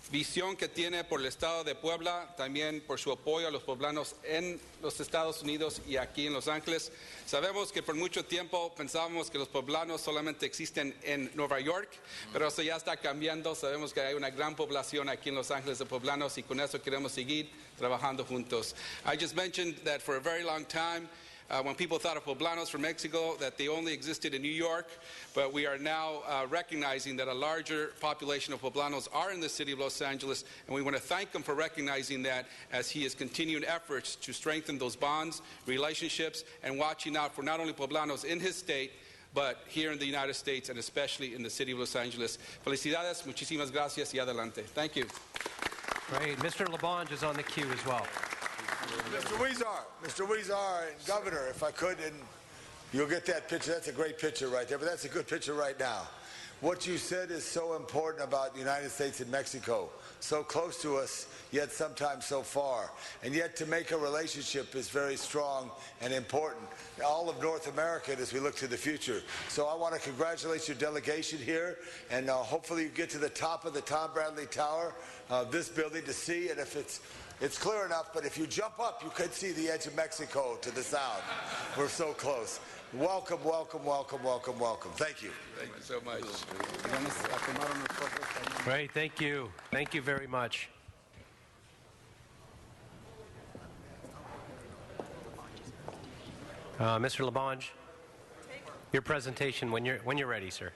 visión que tiene por el estado de Puebla, también por su apoyo a los poblanos en los Estados Unidos y aquí en Los Ángeles. Sabemos que por mucho tiempo pensábamos que los poblanos solamente existen en Nueva York, pero eso ya está cambiando. Sabemos que hay una gran población aquí en Los Ángeles de poblanos, y con eso queremos seguir trabajando juntos. I just mentioned that for a very long time, when people thought of poblanos from Mexico, that they only existed in New York, but we are now recognizing that a larger population of poblanos are in the city of Los Angeles, and we want to thank him for recognizing that as he is continuing efforts to strengthen those bonds, relationships, and watching out for not only poblanos in his state, but here in the United States, and especially in the city of Los Angeles. Felicidades, muchísimas gracias, y adelante. Thank you. Great. Mr. LaBonge is on the queue as well. Mr. Huizar, and Governor, if I could, and you'll get that picture. That's a great picture right there, but that's a good picture right now. What you said is so important about the United States and Mexico, so close to us, yet sometimes so far. And yet to make a relationship is very strong and important. All of North America as we look to the future. So I want to congratulate your delegation here, and hopefully you get to the top of the Tom Bradley Tower of this building to see, and if it's clear enough, but if you jump up, you could see the edge of Mexico to the south. We're so close. Welcome, welcome, welcome, welcome, welcome. Thank you. Thank you so much. Great, thank you. Thank you very much. Mr. LaBonge, your presentation when you're ready, sir.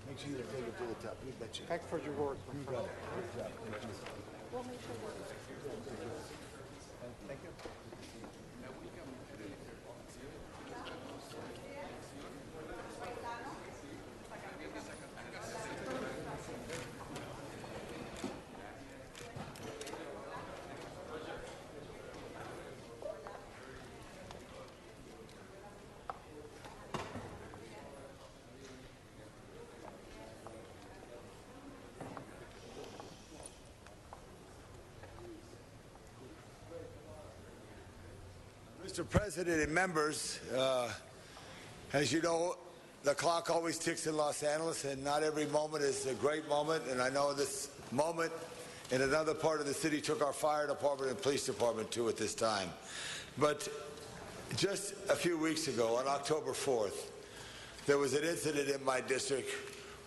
Make sure you take it to the top. You betcha. Thanks for your work. You got it. Good job. We'll make sure Thank you. Mr. President and members, as you know, the clock always ticks in Los Angeles, and not every moment is a great moment. And I know this moment in another part of the city took our fire department and police department too at this time. But just a few weeks ago, on October 4th, there was an incident in my district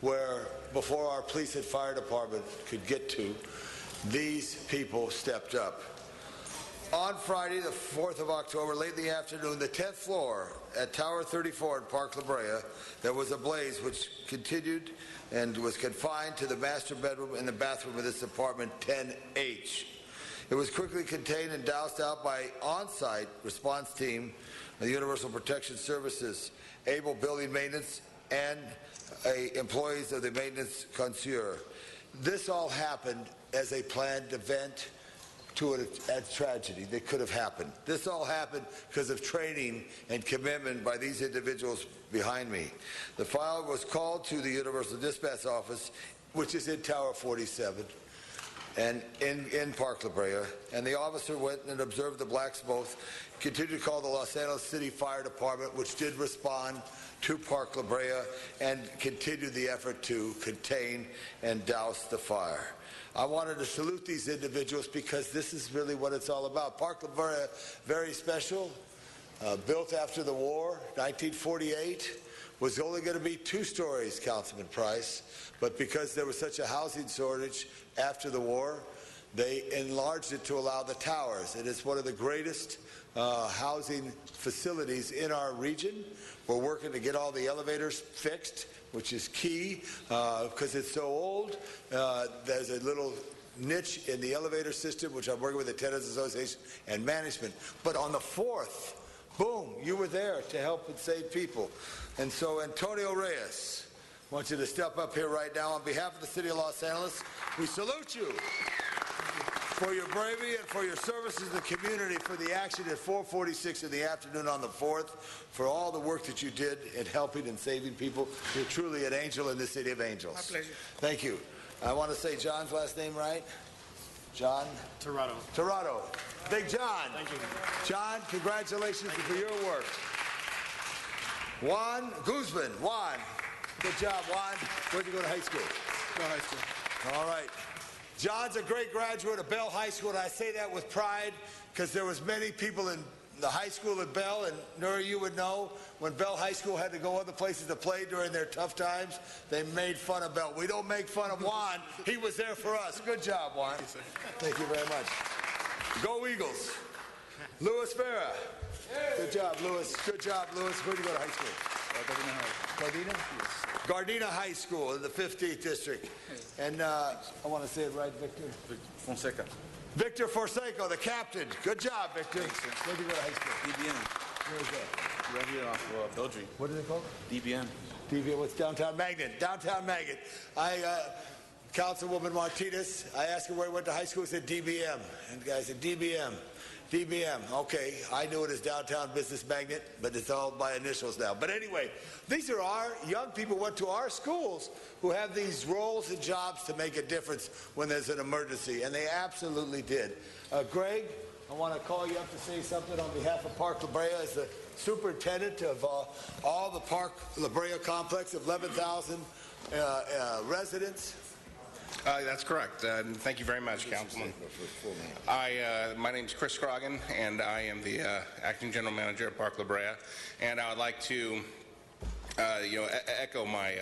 where, before our police and fire department could get to, these people stepped up. On Friday, the 4th of October, late in the afternoon, the 10th floor at Tower 34 in Park La Brea, there was a blaze which continued and was confined to the master bedroom and the bathroom of this apartment 10H. It was quickly contained and doused out by on-site response team of the Universal Protection Services, Able Building Maintenance, and employees of the maintenance concierge. This all happened as a planned event to a tragedy that could have happened. This all happened because of training and commitment by these individuals behind me. The file was called to the Universal Dispatch Office, which is in Tower 47 and in Park La Brea, and the officer went and observed the black smoke, continued to call the Los Angeles City Fire Department, which did respond to Park La Brea and continued the effort to contain and douse the fire. I wanted to salute these individuals because this is really what it's all about. Park La Brea, very special, built after the war, 1948, was only going to be 2 stories, Councilman Price, but because there was such a housing shortage after the war, they enlarged it to allow the towers. It is one of the greatest housing facilities in our region. We're working to get all the elevators fixed, which is key because it's so old. There's a little niche in the elevator system, which I'm working with the Tenants Association and management. But on the 4th, boom, you were there to help and save people. And so, Antonio Reyes, I want you to step up here right now. On behalf of the City of Los Angeles, we salute you for your bravery and for your services to the community, for the action at 4:46 in the afternoon on the 4th, for all the work that you did in helping and saving people. You're truly an angel in the City of Angels. My pleasure. Thank you. I want to say John's last name right. John? Torado. Torado. Big John. Thank you. John, congratulations for your work. Juan Guzman. Juan. Good job, Juan. Where'd you go to high school? Go to high school. All right. John's a great graduate of Bell High School, and I say that with pride because there was many people in the high school at Bell, and Nuri, you would know, when Bell High School had to go other places to play during their tough times, they made fun of Bell. We don't make fun of Juan. He was there for us. Good job, Juan. Thank you very much. Go Eagles. Louis Vera. Good job, Louis. Good job, Louis. Where did you go to high school? Gardena? Yes. Gardena High School in the 15th District. And I want to say it right, Victor. Fonseca. Victor Forseco, the captain. Good job, Victor. Where did you go to high school? DBM. Where is that? Right here off Beltry. What is it called? DBM. DBM, what's Downtown Magnet? Downtown Magnet. Councilwoman Martinez, I asked her where he went to high school, she said DBM. And the guy said, DBM. DBM, okay, I knew it as Downtown Business Magnet, but it's all by initials now. But anyway, these are our young people who went to our schools who have these roles and jobs to make a difference when there's an emergency, and they absolutely did. Greg, I want to call you up to say something on behalf of Park La Brea as the superintendent of all the Park La Brea complex of 11,000 residents. That's correct. Thank you very much, Councilman. My name is Chris Scroggin, and I am the acting general manager at Park La Brea. And I would like to, echo my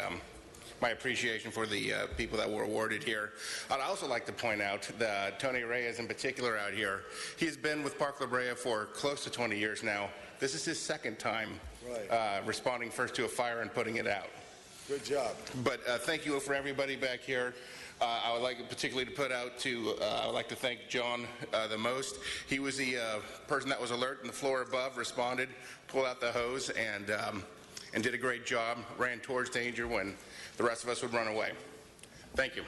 appreciation for the people that were awarded here. I'd also like to point out that Tony Reyes, in particular, out here, he's been with Park La Brea for close to 20 years now. This is his second time responding first to a fire and putting it out. Good job. But thank you for everybody back here. I would like particularly to put out to, I would like to thank John the most. He was the person that was alert in the floor above, responded, pulled out the hose, and did a great job, ran towards danger when the rest of us would run away. Thank you.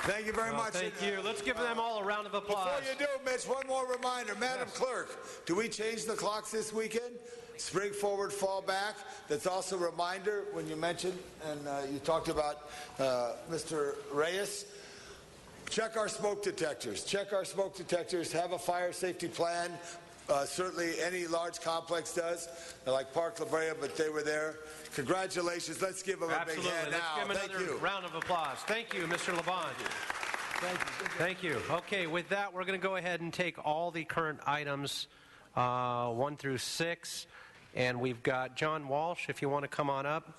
Thank you very much. Thank you. Let's give them all a round of applause. Before you do, Mitch, one more reminder. Madam Clerk, do we change the clocks this weekend? Spring forward, fall back. That's also a reminder when you mentioned, and you talked about Mr. Reyes. Check our smoke detectors. Check our smoke detectors. Have a fire safety plan. certainly any large complex does, like Park La Brea, but they were there. Congratulations. Let's give them a big hand Let's now. give him another round of applause. Thank you, Mr. Labange. Thank you. Okay, with that, we're going to go ahead and take all the current items 1 through 6, and we've got John Walsh, if you want to come on up.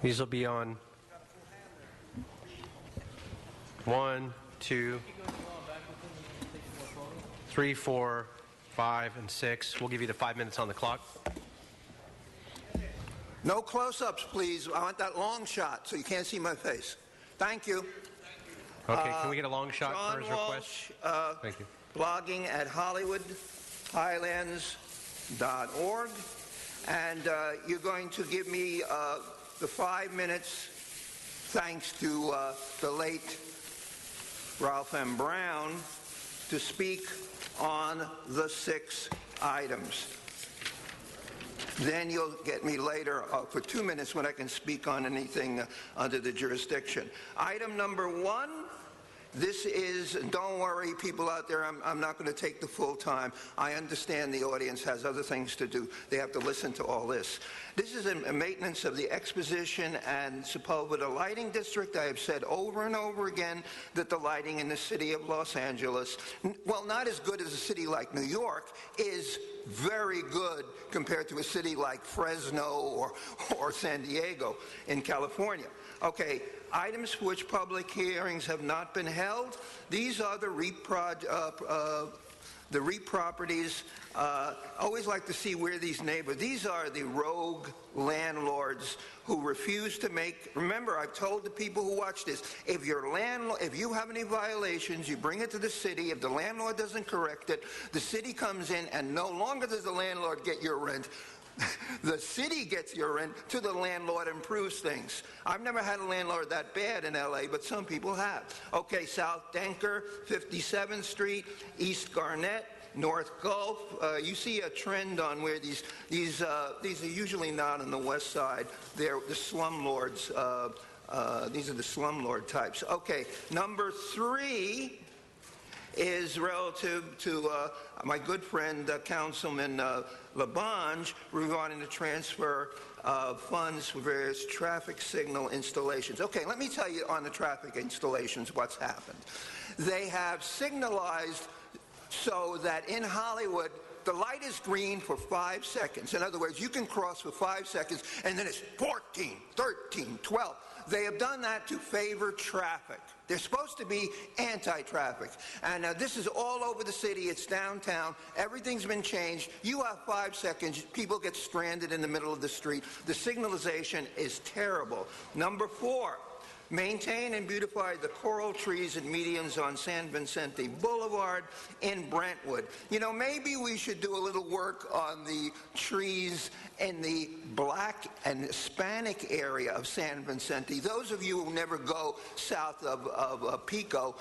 These will be on 1, 2, 3, 4, 5, and 6. We'll give you the 5 minutes on the clock. No close-ups, please. I want that long shot so you can't see my face. Thank you. Okay, can we get a long shot for his request? Thank you. Blogging at HollywoodHighlands.org. And you're going to give me the 5 minutes, thanks to the late Ralph M. Brown, to speak on the 6 items. Then you'll get me later for 2 minutes when I can speak on anything under the jurisdiction. Item number 1, this is, don't worry, people out there, I'm not going to take the full time. I understand the audience has other things to do. They have to listen to all this. This is a maintenance of the Exposition and Sepulveda Lighting District. I have said over and over again that the lighting in the city of Los Angeles, well, not as good as a city like New York, is very good compared to a city like Fresno or San Diego in California. Okay, items for which public hearings have not been held. These are the REIT properties. Always like to see where these neighbors, these are the rogue landlords who refuse to make, remember, I've told the people who watch this, if you have any violations, you bring it to the city. If the landlord doesn't correct it, the city comes in and no longer does the landlord get your rent. The city gets your rent to the landlord improves things. I've never had a landlord that bad in LA, but some people have. Okay, South Denker, 57th Street, East Garnett, North Gulf. You see a trend on where these are usually not on the west side. They're the slumlords. These are the slumlord types. Okay, number 3 is relative to my good friend, Councilman Labange, regarding the transfer of funds for various traffic signal installations. Okay, let me tell you on the traffic installations what's happened. They have signalized so that in Hollywood, the light is green for 5 seconds. In other words, you can cross for 5 seconds, and then it's 14, 13, 12. They have done that to favor traffic. They're supposed to be anti-traffic. And this is all over the city. It's downtown. Everything's been changed. You have 5 seconds. People get stranded in the middle of the street. The signalization is terrible. Number 4. Maintain and beautify the coral trees and medians on San Vicente Boulevard in Brentwood. You know, maybe we should do a little work on the trees in the Black and Hispanic area of San Vicente. Those of you who never go south of Pico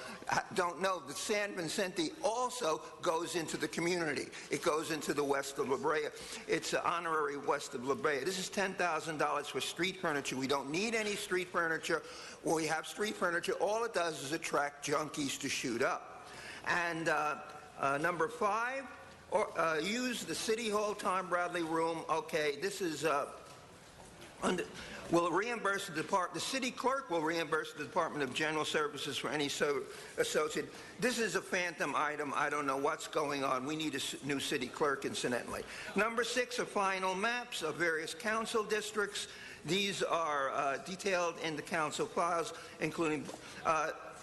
don't know that San Vicente also goes into the community. It goes into the west of La Brea. It's honorary west of La Brea. This is $10,000 for street furniture. We don't need any street furniture. When we have street furniture, all it does is attract junkies to shoot up. And number 5, use the City Hall Tom Bradley room. Okay, this is will reimburse the city clerk will reimburse the Department of General Services for any associate. This is a phantom item. I don't know what's going on. We need a new city clerk, incidentally. Number 6 are final maps of various council districts. These are detailed in the council files, including,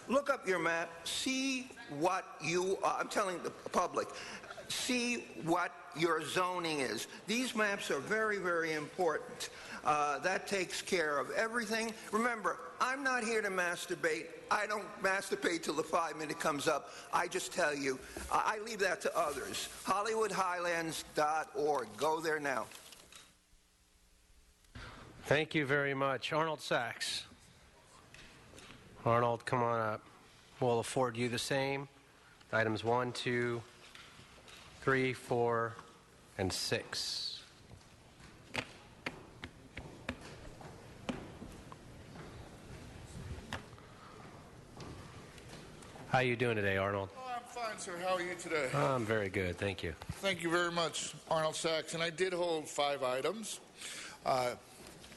look up your map, see what you are, I'm telling the public, see what your zoning is. These maps are very, very important. That takes care of everything. Remember, I'm not here to masturbate. I don't masturbate till the 5 minute comes up. I just tell you, I leave that to others. HollywoodHighlands.org. Go there now. Thank you very much. Arnold Sachs. Arnold, come on up. We'll afford you the same. Items 1, 2, 3, 4, and 6. How are you doing today, Arnold? Oh, I'm fine, sir. How are you today? I'm very good, thank you. Thank you very much, Arnold Sachs. And I did hold 5 items.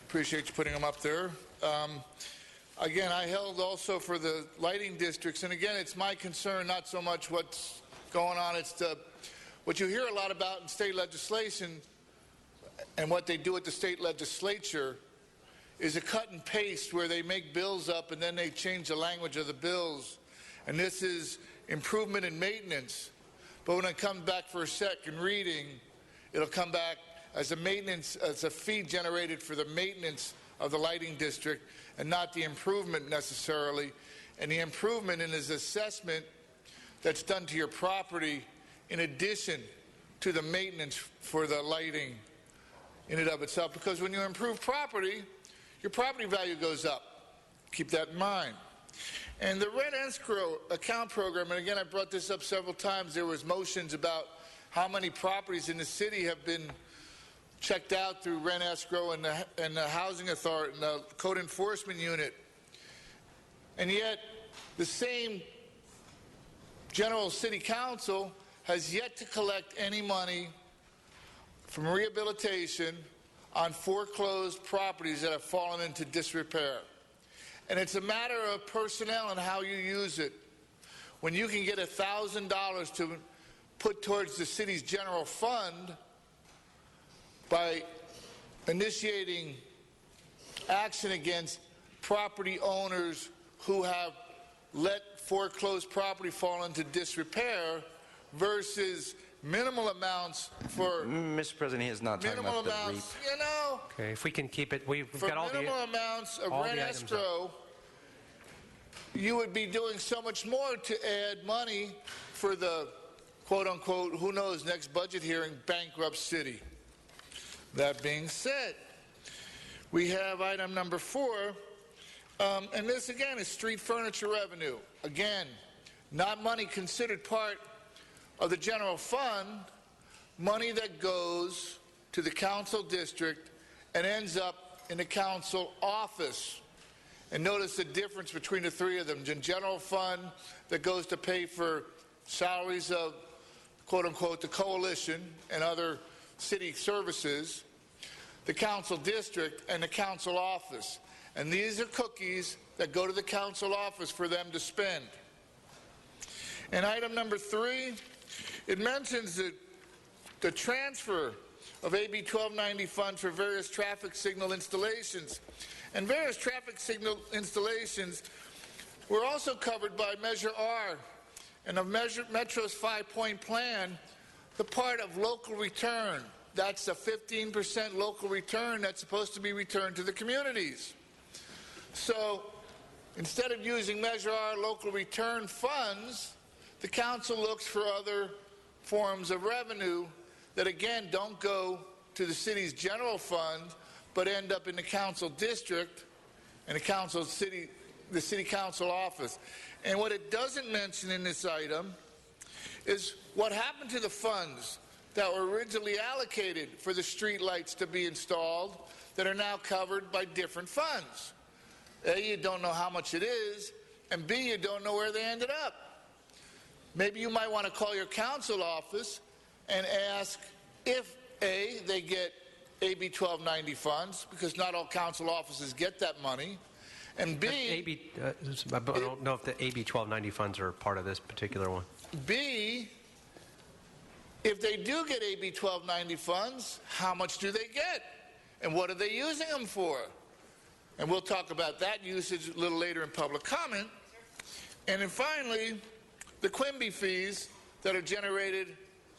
Appreciate you putting them up there. Again, I held also for the lighting districts. And again, it's my concern, not so much what's going on. It's what you hear a lot about in state legislation and what they do at the state legislature is a cut and paste where they make bills up and then they change the language of the bills. And this is improvement and maintenance. But when it comes back for a second reading, it'll come back as a maintenance, as a fee generated for the maintenance of the lighting district and not the improvement necessarily. And the improvement in his assessment that's done to your property in addition to the maintenance for the lighting in and of itself. Because when you improve property, your property value goes up. Keep that in mind. And the rent escrow account program, and again, I brought this up several times, there was motions about how many properties in the city have been checked out through rent escrow and the housing authority and the code enforcement unit. And yet, the same general city council has yet to collect any money from rehabilitation on foreclosed properties that have fallen into disrepair. And it's a matter of personnel and how you use it. When you can get $1,000 to put towards the city's general fund by initiating action against property owners who have let foreclosed property fall into disrepair versus minimal amounts for Mr. President, he is not talking minimal about the amounts, you know. Okay, if we can keep it, we've For got all the minimal amounts of all rent the items escrow, you would be doing so much more to add money for the quote-unquote, who knows, next budget hearing, bankrupt city. That being said, we have item number 4, and this again is street furniture revenue. Again, not money considered part of the general fund, money that goes to the council district and ends up in the council office. And notice the difference between the 3 of them. The general fund that goes to pay for salaries of, quote-unquote, the coalition and other city services, the council district, and the council office. And these are cookies that go to the council office for them to spend. And item number 3, it mentions that the transfer of AB 1290 funds for various traffic signal installations. And various traffic signal installations were also covered by Measure R and of Metro's 5-point plan, the part of local return. That's a 15% local return that's supposed to be returned to the communities. So instead of using Measure R local return funds, the council looks for other forms of revenue that again don't go to the city's general fund but end up in the council district and the city council office. And what it doesn't mention in this item is what happened to the funds that were originally allocated for the street lights to be installed that are now covered by different funds. A, you don't know how much it is, and B, you don't know where they ended up. Maybe you might want to call your council office and ask if A, they get AB 1290 funds, because not all council offices get that money, and B... I don't know if the AB 1290 funds are part of this particular one. B, if they do get AB 1290 funds, how much do they get? And what are they using them for? And we'll talk about that usage a little later in public comment. And then finally, the Quimby fees that are generated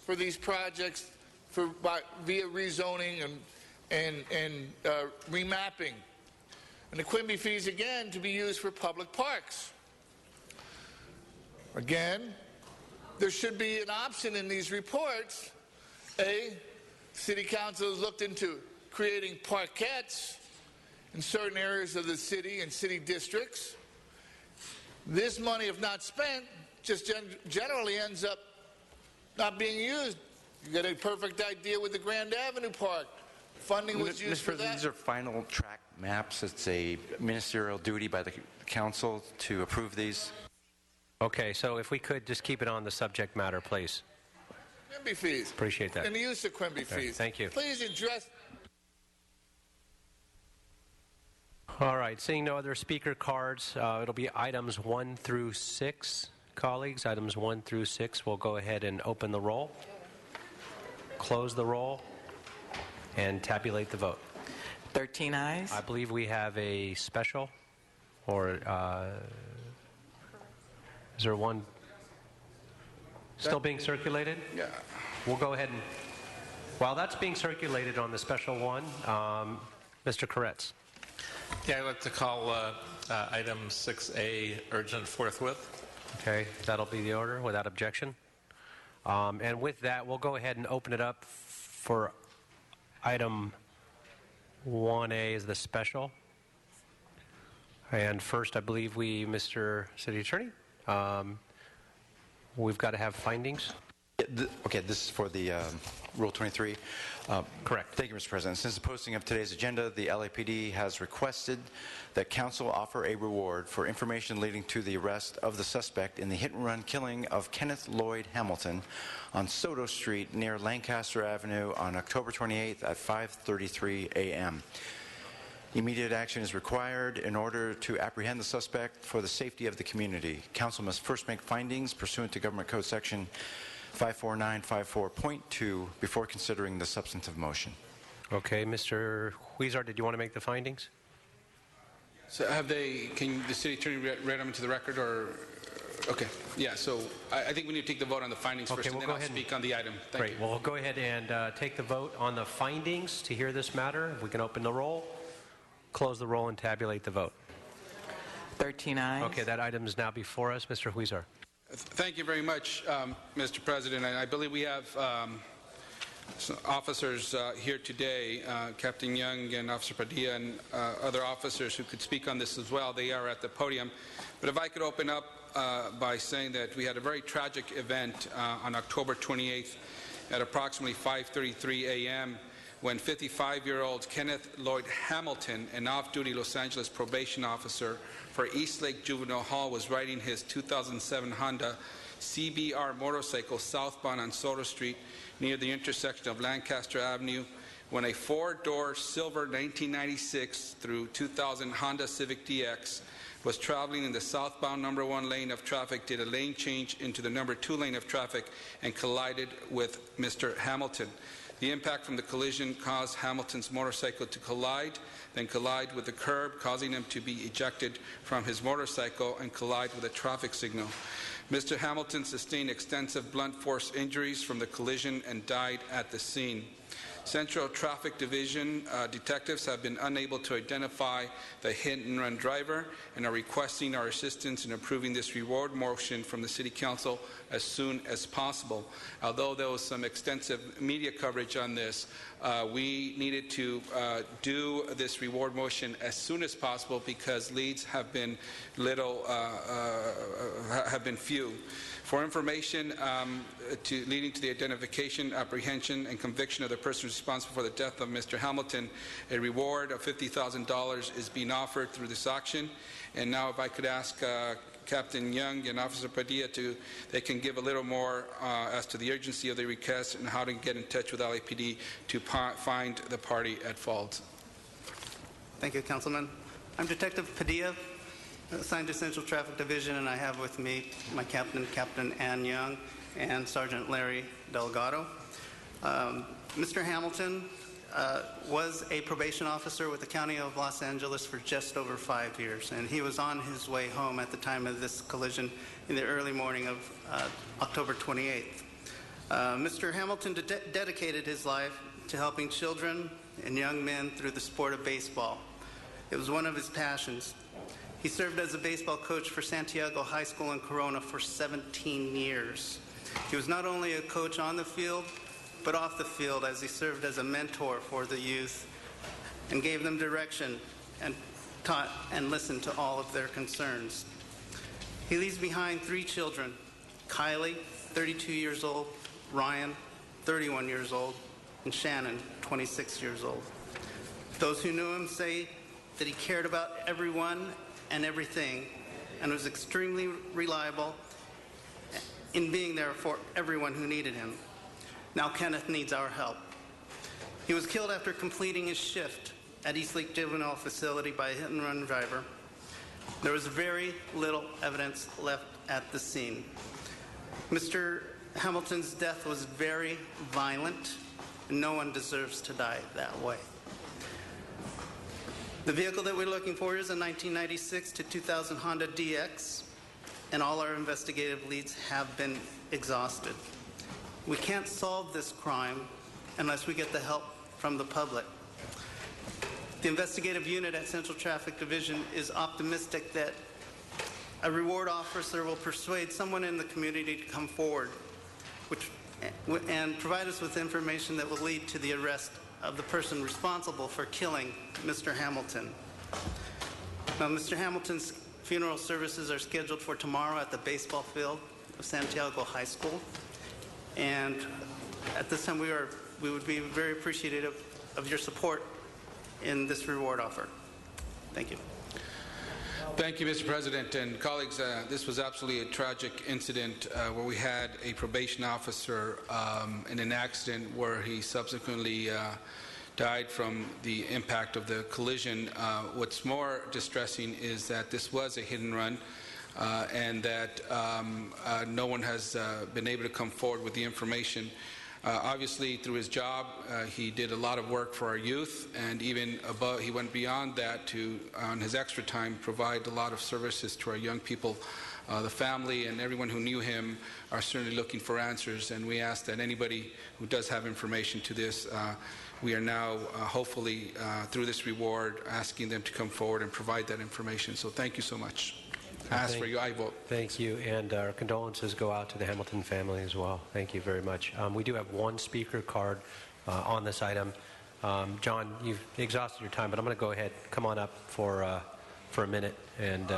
for these projects via rezoning and remapping. And the Quimby fees, again, to be used for public parks. Again, there should be an option in these reports. A, City Council has looked into creating parkettes in certain areas of the city and city districts. This money, if not spent, just generally ends up not being used. You get a perfect idea with the Grand Avenue Park. Funding was used for that. Mr. President, these are final track maps. It's a ministerial duty by the council to approve these. Okay, so if we could just keep it on the subject matter, please. Quimby fees. Appreciate that. And the use of Quimby fees. Thank you. Please address. All right, seeing no other speaker cards, it'll be items 1 through 6, colleagues. Items 1 through 6. We'll go ahead and open the roll, close the roll, and tabulate the vote. 13 ayes. I believe we have a special, or is there one still being circulated? Yeah. We'll go ahead and, while that's being circulated on the special one, Mr. Koretz. Yeah, I'd like to call item 6A urgent forthwith. Okay, that'll be the order without objection. And with that, we'll go ahead and open it up for item 1A is the special. And first, I believe Mr. City Attorney, we've got to have findings. Okay, this is for the Rule 23. Correct. Thank you, Mr. President. Since the posting of today's agenda, the LAPD has requested that council offer a reward for information leading to the arrest of the suspect in the hit-and-run killing of Kenneth Lloyd Hamilton on Soto Street near Lancaster Avenue on October 28th at 5:33 a.m. Immediate action is required in order to apprehend the suspect for the safety of the community. Council must first make findings pursuant to Government Code Section 54954.2 before considering the substantive motion. Okay, Mr. Huizar, did you want to make the findings? So can the city attorney read them into the record, or, okay, yeah, so I think we need to take the vote on the findings first, and then I'll speak on the item. Thank you. Great, we'll go ahead and take the vote on the findings to hear this matter. If we can open the roll, close the roll, and tabulate the vote. 13 ayes. Okay, that item is now before us. Mr. Huizar. Thank you very much, Mr. President. I believe we have some officers here today, Captain Young and Officer Padilla and other officers who could speak on this as well. They are at the podium. But if I could open up by saying that we had a very tragic event on October 28th at approximately 5:33 a.m. when 55-year-old Kenneth Lloyd Hamilton, an off-duty Los Angeles probation officer for Eastlake Juvenile Hall, was riding his 2007 Honda CBR motorcycle southbound on Soto Street near the intersection of Lancaster Avenue when a four-door silver 1996 through 2000 Honda Civic DX was traveling in the southbound number 1 lane of traffic, did a lane change into the number 2 lane of traffic, and collided with Mr. Hamilton. The impact from the collision caused Hamilton's motorcycle to collide, then collide with the curb, causing him to be ejected from his motorcycle and collide with a traffic signal. Mr. Hamilton sustained extensive blunt force injuries from the collision and died at the scene. Central Traffic Division detectives have been unable to identify the hit-and-run driver and are requesting our assistance in approving this reward motion from the City Council as soon as possible. Although there was some extensive media coverage on this, we needed to do this reward motion as soon as possible because leads have been few. For information leading to the identification, apprehension, and conviction of the person responsible for the death of Mr. Hamilton, a reward of $50,000 is being offered through this auction. And now if I could ask Captain Young and Officer Padilla they can give a little more as to the urgency of the request and how to get in touch with LAPD to find the party at fault. Thank you, Councilman. I'm Detective Padilla, assigned to Central Traffic Division, and I have with me my captain, Captain Ann Young, and Sergeant Larry Delgado. Mr. Hamilton was a probation officer with the County of Los Angeles for just over 5 years, and he was on his way home at the time of this collision in the early morning of October 28th. Mr. Hamilton dedicated his life to helping children and young men through the sport of baseball. It was one of his passions. He served as a baseball coach for Santiago High School in Corona for 17 years. He was not only a coach on the field, but off the field as he served as a mentor for the youth and gave them direction and taught and listened to all of their concerns. He leaves behind 3 children, Kylie, 32 years old, Ryan, 31 years old, and Shannon, 26 years old. Those who knew him say that he cared about everyone and everything and was extremely reliable in being there for everyone who needed him. Now Kenneth needs our help. He was killed after completing his shift at Eastlake Juvenile Facility by a hit-and-run driver. There was very little evidence left at the scene. Mr. Hamilton's death was very violent, and no one deserves to die that way. The vehicle that we're looking for is a 1996 to 2000 Honda DX, and all our investigative leads have been exhausted. We can't solve this crime unless we get the help from the public. The investigative unit at Central Traffic Division is optimistic that a reward officer will persuade someone in the community to come forward and provide us with information that will lead to the arrest of the person responsible for killing Mr. Hamilton. Now, Mr. Hamilton's funeral services are scheduled for tomorrow at the baseball field of Santiago High School. And at this time, we would be very appreciative of your support in this reward offer. Thank you. Thank you, Mr. President and colleagues. This was absolutely a tragic incident where we had a probation officer in an accident where he subsequently died from the impact of the collision. What's more distressing is that this was a hit and run and that no one has been able to come forward with the information. Obviously, through his job, he did a lot of work for our youth, and even above, he went beyond that to, on his extra time, provide a lot of services to our young people. The family and everyone who knew him are certainly looking for answers, and we ask that anybody who does have information to this, we are now hopefully through this reward asking them to come forward and provide that information. So thank you so much. I ask for your aye vote. Thank you, and our condolences go out to the Hamilton family as well. Thank you very much. We do have one speaker card on this item. John, you've exhausted your time, but I'm going to go ahead. Come on up for a minute and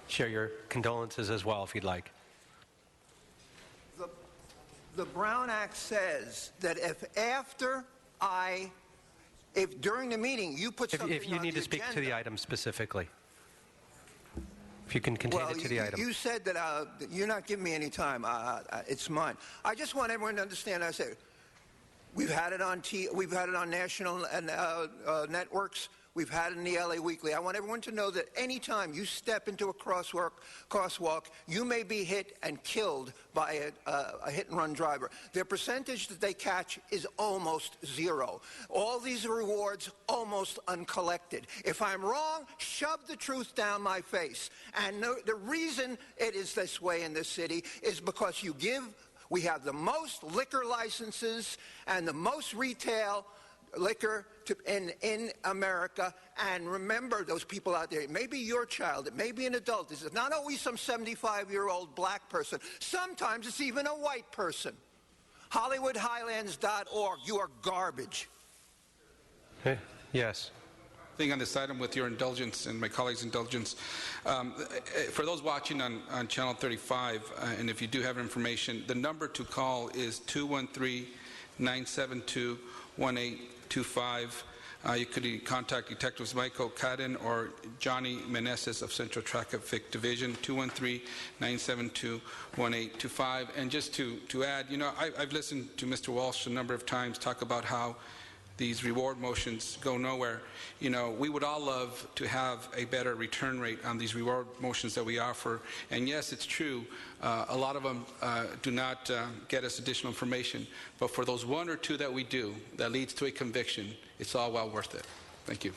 share your condolences as well, if you'd like. The Brown Act says that if during the meeting you put something on the agenda... If you need to speak to the item specifically. If you can contain it to the item. You said that you're not giving me any time. It's mine. I just want everyone to understand. I said we've had it on we've had it on national networks. We've had it in the LA Weekly. I want everyone to know that any time you step into a crosswalk, you may be hit and killed by a hit-and-run driver. Their percentage that they catch is almost zero. All these rewards almost uncollected. If I'm wrong, shove the truth down my face. And the reason it is this way in this city is because we have the most liquor licenses and the most retail liquor in America. And remember, those people out there, it may be your child, it may be an adult. This is not always some 75-year-old black person. Sometimes it's even a white person. HollywoodHighlands.org. You are garbage. Hey, yes. Thing on this item, with your indulgence and my colleagues' indulgence. For those watching on Channel 35, and if you do have information, the number to call is 213-972-1825. You could contact Detectives Michael Cadden or Johnny Meneses of Central Traffic Division, 213-972-1825. And just to add, you know, I've listened to Mr. Walsh a number of times talk about how these reward motions go nowhere. You know, we would all love to have a better return rate on these reward motions that we offer. And yes, it's true, a lot of them do not get us additional information. But for those one or two that we do, that leads to a conviction, it's all well worth it. Thank you.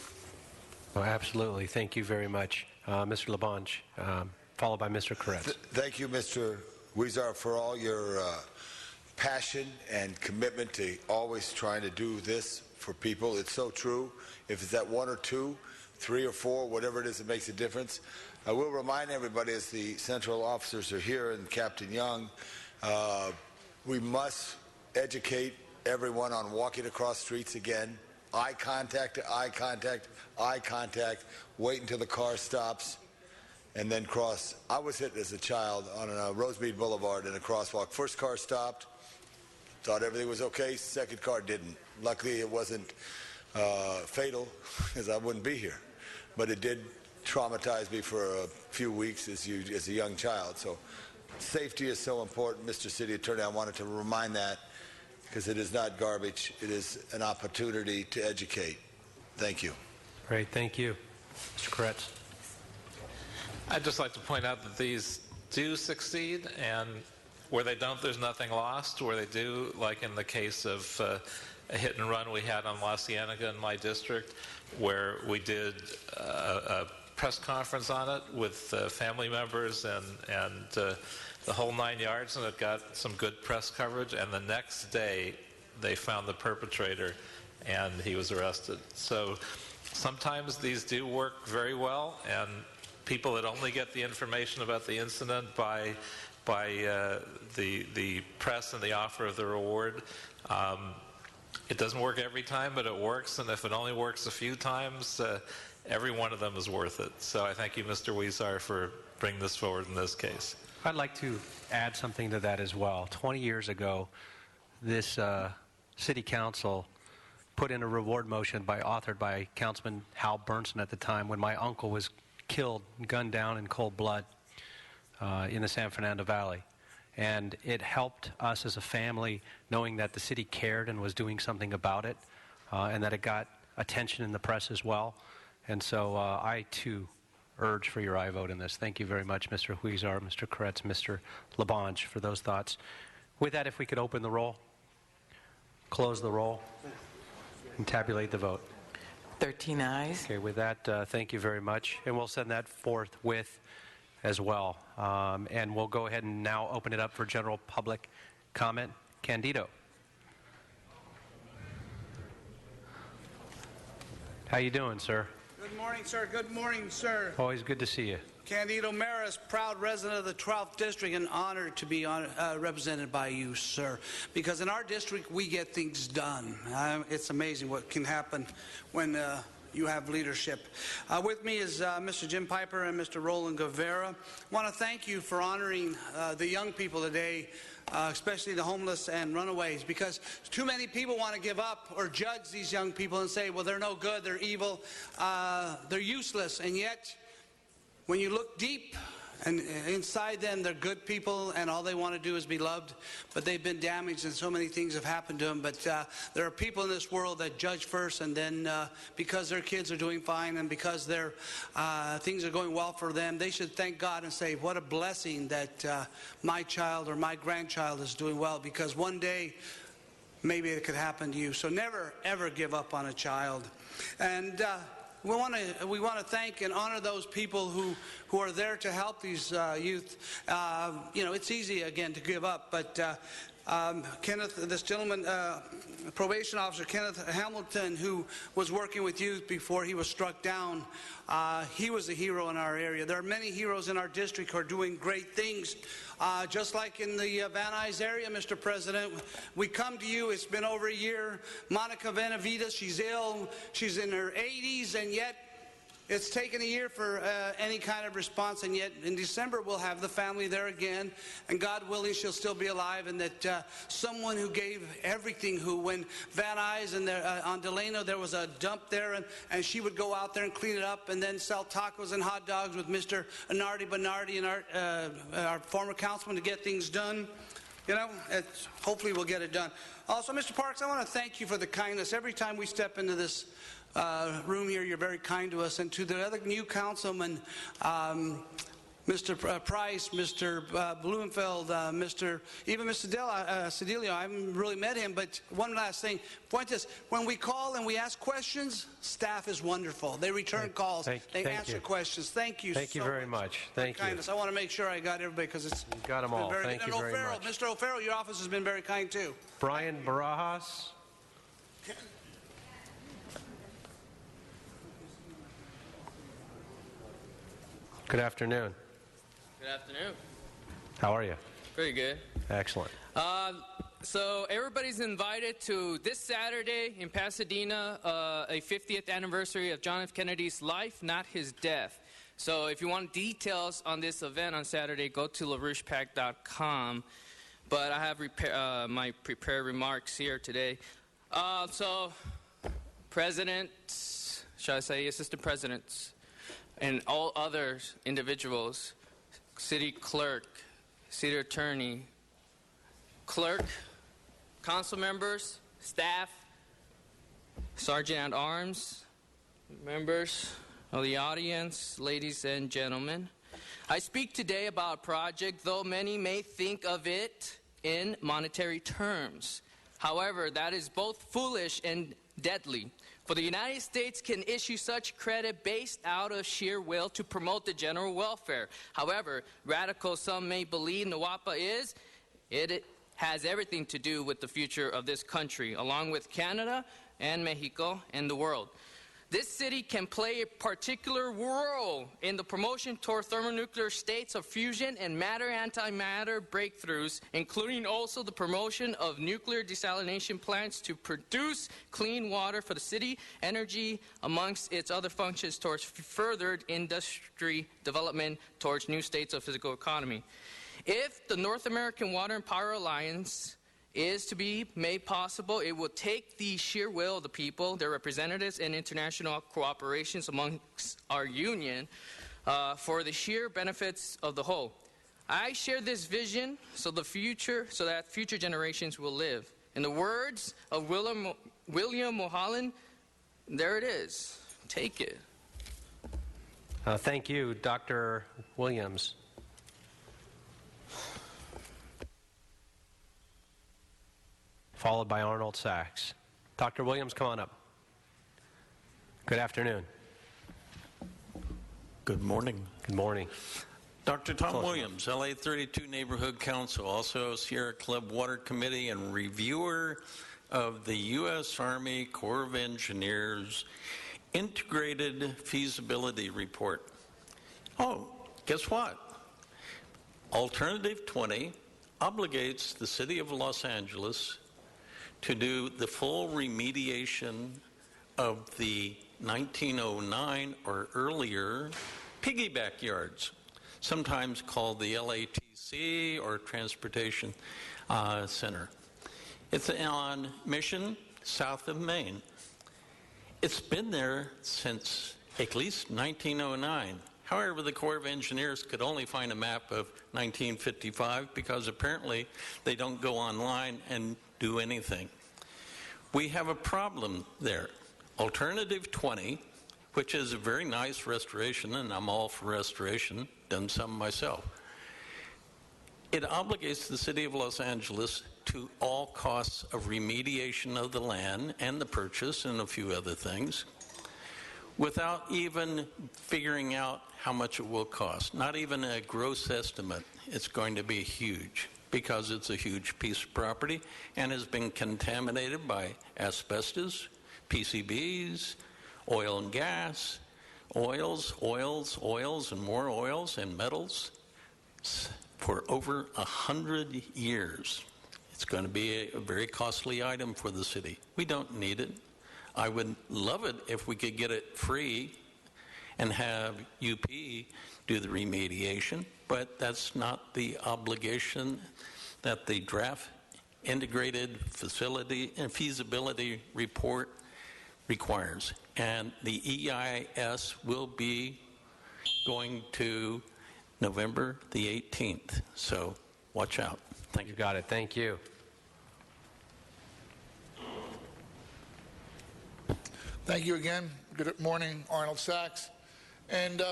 Oh, absolutely. Thank you very much. Mr. Labange, followed by Mr. Koretz. Thank you, Mr. Huizar, for all your passion and commitment to always trying to do this for people. It's so true. If it's that one or two, three or four, whatever it is that makes a difference. I will remind everybody, as the central officers are here and Captain Young, we must educate everyone on walking across streets again. Eye contact, eye contact, eye contact. Wait until the car stops and then cross. I was hit as a child on Rosemead Boulevard in a crosswalk. First car stopped. Thought everything was okay. Second car didn't. Luckily, it wasn't fatal, because I wouldn't be here. But it did traumatized me for a few weeks as a young child. So safety is so important, Mr. City Attorney. I wanted to remind that because it is not garbage. It is an opportunity to educate. Thank you. Great, thank you. Mr. Kretz. I'd just like to point out that these do succeed, and where they don't, there's nothing lost. Where they do, like in the case of a hit and run we had on La Cienega in my district, where we did a press conference on it with family members and the whole 9 yards, and it got some good press coverage. And the next day, they found the perpetrator, and he was arrested. So sometimes these do work very well, and people that only get the information about the incident by the press and the offer of the reward. It doesn't work every time, but it works, and if it only works a few times, every one of them is worth it. So I thank you, Mr. Huizar, for bringing this forward in this case. I'd like to add something to that as well. 20 years ago, this city council put in a reward motion authored by Councilman Hal Burnson at the time, when my uncle was killed, gunned down in cold blood in the San Fernando Valley. And it helped us as a family knowing that the city cared and was doing something about it, and that it got attention in the press as well. And so I, too, urge for your aye vote in this. Thank you very much, Mr. Huizar, Mr. Kretz, Mr. Labange, for those thoughts. With that, if we could open the roll, close the roll, and tabulate the vote. 13 ayes. Okay, with that, thank you very much. And we'll send that forthwith as well. And we'll go ahead and now open it up for general public comment. Candido. How you doing, sir? Good morning, sir. Good morning, sir. Always good to see you. Candido Maris, proud resident of the 12th District, and honored to be represented by you, sir. Because in our district, we get things done. It's amazing what can happen when you have leadership. With me is Mr. Jim Piper and Mr. Roland Guevara. I want to thank you for honoring the young people today, especially the homeless and runaways, because too many people want to give up or judge these young people and say, well, they're no good, they're evil, they're useless. And yet, when you look deep and inside them, they're good people, and all they want to do is be loved. But they've been damaged, and so many things have happened to them. But there are people in this world that judge first, and then because their kids are doing fine and because their things are going well for them, they should thank God and say, what a blessing that my child or my grandchild is doing well, because one day maybe it could happen to you. So never, ever give up on a child. And we want to thank and honor those people who are there to help these youth. You know, it's easy, again, to give up, but Kenneth, this gentleman, probation officer Kenneth Hamilton, who was working with youth before he was struck down, he was a hero in our area. There are many heroes in our district who are doing great things. Just like in the Van Nuys area, Mr. President, we come to you, it's been over a year. Monica Benavides, she's ill, she's in her 80s, and yet it's taken a year for any kind of response, and yet in December we'll have the family there again, and God willing she'll still be alive, and that someone who gave everything, who when Van Nuys and on Delano there was a dump there, and she would go out there and clean it up and then sell tacos and hot dogs with Mr. Nardi Bernardi and our former councilman to get things done. You know, hopefully we'll get it done. Also, Mr. Parks, I want to thank you for the kindness. Every time we step into this room here, you're very kind to us. And to the other new councilmen, Mr. Price, Mr. Blumenfeld, even Mr. Cedillo, I haven't really met him, but one last thing. Point is, when we call and we ask questions, staff is wonderful. They return calls. They answer questions. Thank you so much. Thank you very much. Thank you. I want to make sure I got everybody, because it's you got them all. Thank you very much. Mr. O'Farrell, your office has been very kind too. Brian Barajas. Good afternoon. Good afternoon. How are you? Pretty good. Excellent. So everybody's invited to this Saturday in Pasadena, a 50th anniversary of John F. Kennedy's life, not his death. So if you want details on this event on Saturday, go to LaRouchePAC.com. But I have my prepared remarks here today. So, presidents, shall I say assistant presidents, and all other individuals, city clerk, city attorney, clerk, council members, staff, sergeant at arms, members of the audience, ladies and gentlemen. I speak today about a project, though many may think of it in monetary terms. However, that is both foolish and deadly. For the United States can issue such credit based out of sheer will to promote the general welfare. However, radical some may believe NWAPA is, it has everything to do with the future of this country, along with Canada and Mexico and the world. This city can play a particular role in the promotion toward thermonuclear states of fusion and matter-antimatter breakthroughs, including also the promotion of nuclear desalination plants to produce clean water for the city, energy amongst its other functions towards furthered industry development towards new states of physical economy. If the North American Water and Power Alliance is to be made possible, it will take the sheer will of the people, their representatives, and international cooperations amongst our union for the sheer benefits of the whole. I share this vision so that future generations will live. In the words of William Mulholland, there it is. Take it. Thank you, Dr. Williams. Followed by Arnold Sachs. Dr. Williams, come on up. Good afternoon. Good morning. Good morning. Dr. Tom Williams, LA 32 Neighborhood Council, also Sierra Club Water Committee and reviewer of the U.S. Army Corps of Engineers Integrated Feasibility Report. Oh, guess what? Alternative 20 obligates the City of Los Angeles to do the full remediation of the 1909 or earlier piggyback yards, sometimes called the LATC or Transportation Center. It's on Mission, south of Maine. It's been there since at least 1909. However, the Corps of Engineers could only find a map of 1955 because apparently they don't go online and do anything. We have a problem there. Alternative 20, which is a very nice restoration, and I'm all for restoration, done some myself. It obligates the City of Los Angeles to all costs of remediation of the land and the purchase and a few other things without even figuring out how much it will cost. Not even a gross estimate. It's going to be huge because it's a huge piece of property and has been contaminated by asbestos, PCBs, oil and gas, oils, and more oils and metals for over 100 years. It's going to be a very costly item for the city. We don't need it. I would love it if we could get it free and have UP do the remediation, but that's not the obligation that the draft integrated facility and feasibility report requires. And the EIS will be going to November the 18th. So watch out. Thank you. Got it. Thank you. Thank you again. Good morning, Arnold Sachs. And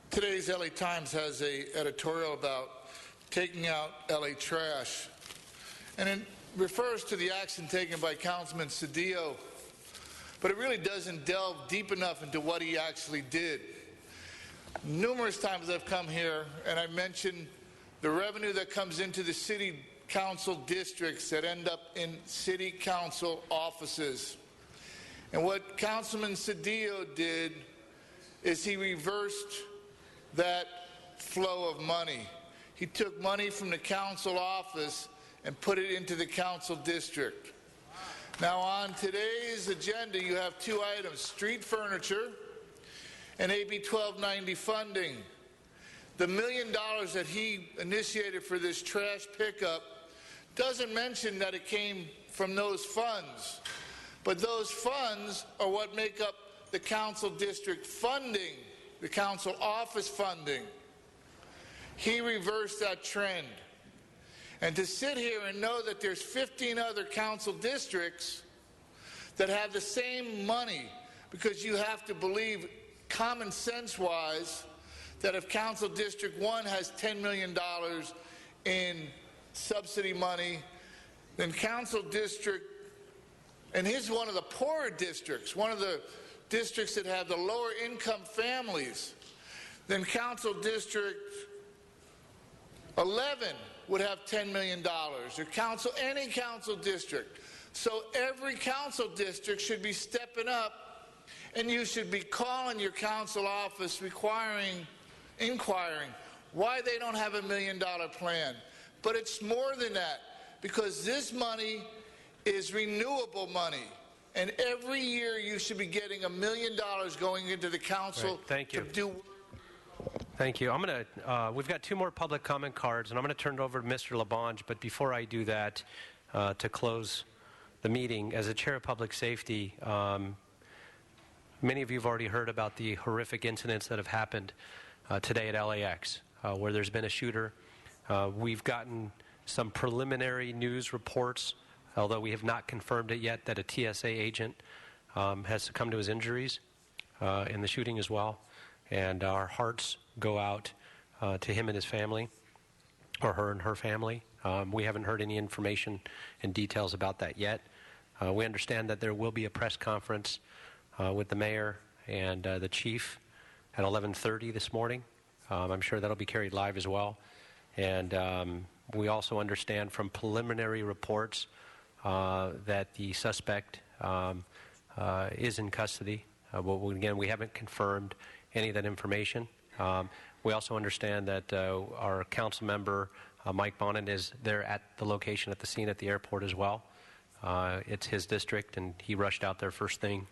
today's LA Times has an editorial about taking out LA trash. And it refers to the action taken by Councilman Cedillo, but it really doesn't delve deep enough into what he actually did. Numerous times I've come here and I mentioned the revenue that comes into the city council districts that end up in city council offices. And what Councilman Cedillo did is he reversed that flow of money. He took money from the council office and put it into the council district. Now on today's agenda you have two items, street furniture and AB 1290 funding. The $1 million that he initiated for this trash pickup doesn't mention that it came from those funds. But those funds are what make up the council district funding the council office funding. He reversed that trend. And to sit here and know that there's 15 other council districts that have the same money, because you have to believe common sense-wise that if Council District 1 has $10 million in subsidy money, then Council District, and he's one of the poorer districts, one of the districts that have the lower income families, then Council District 11 would have $10 million, or any council district. So every council district should be stepping up, and you should be calling your council office inquiring why they don't have $1 million plan. But it's more than that, because this money is renewable money. And every year you should be getting $1 million going into the council. Right, thank you. To do. Thank you. We've got 2 more public comment cards, and I'm going to turn it over to Mr. LaBonge. But before I do that, to close the meeting, as a chair of public safety, many of you have already heard about the horrific incidents that have happened today at LAX, where there's been a shooter. We've gotten some preliminary news reports, although we have not confirmed it yet, that a TSA agent has succumbed to his injuries in the shooting as well. And our hearts go out to him and his family, or her and her family. We haven't heard any information and details about that yet. We understand that there will be a press conference with the mayor and the chief at 11:30 this morning. I'm sure that'll be carried live as well. And we also understand from preliminary reports that the suspect is in custody. Again, we haven't confirmed any of that information. We also understand that our council member, Mike Bonin, is there at the location, at the scene at the airport as well. It's his district, and he rushed out there first thing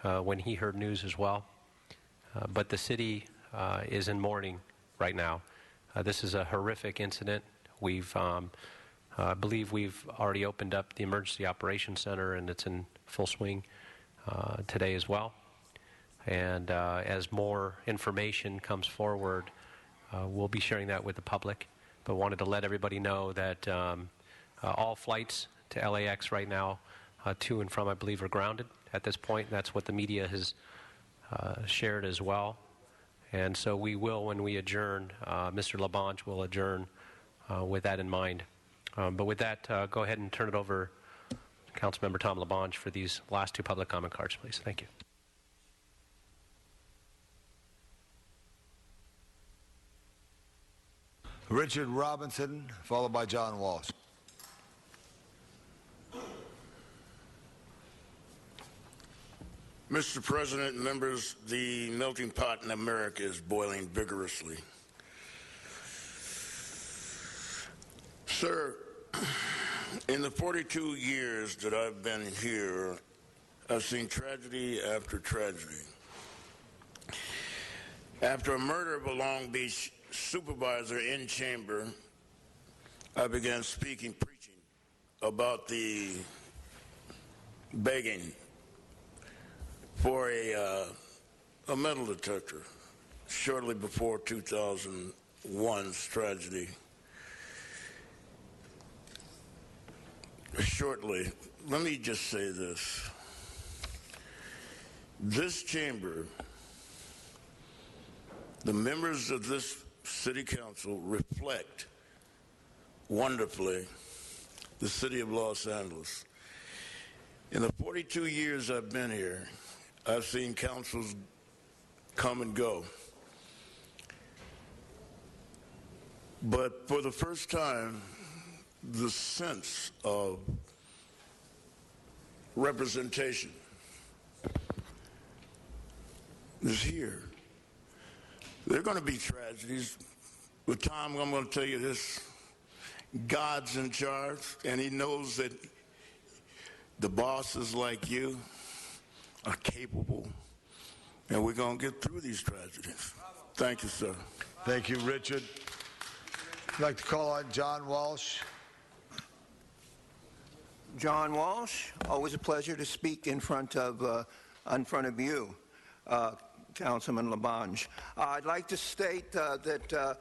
when he heard news as well. But the city is in mourning right now. This is a horrific incident. I believe we've already opened up the Emergency Operations Center, and it's in full swing today as well. And as more information comes forward, we'll be sharing that with the public. But wanted to let everybody know that all flights to LAX right now, to and from, I believe, are grounded at this point. That's what the media has shared as well. And so we will, when we adjourn, Mr. LaBonge will adjourn with that in mind. But with that, go ahead and turn it over to Councilmember Tom LaBonge for these last 2 public comment cards, please. Thank you. Richard Robinson, followed by John Walsh. Mr. President and members, the melting pot in America is boiling vigorously. Sir, in the 42 years that I've been here, I've seen tragedy after tragedy. After a murder of a Long Beach supervisor in chamber, I began preaching about the begging for a metal detector shortly before 2001's tragedy. Shortly, let me just say this. This chamber, the members of this city council reflect wonderfully the city of Los Angeles. In the 42 years I've been here, I've seen councils come and go. But for the first time, the sense of representation is here. There are going to be tragedies. With time, I'm going to tell you this. God's in charge, and he knows that the bosses like you are capable, and we're going to get through these tragedies. Thank you, sir. Thank you, Richard. I'd like to call on John Walsh. John Walsh, always a pleasure to speak in front of you. Councilman Labange. I'd like to state that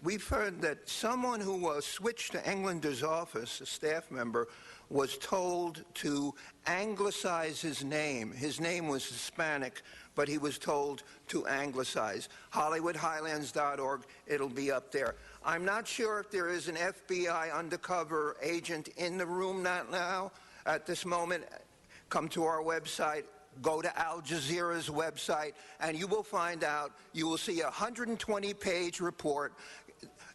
we've heard that someone who switched to Englander's office, a staff member, was told to anglicize his name. His name was Hispanic, but he was told to anglicize. HollywoodHighlands.org, it'll be up there. I'm not sure if there is an FBI undercover agent in the room now at this moment. Come to our website. Go to Al Jazeera's website, and you will find out, you will see a 120-page report.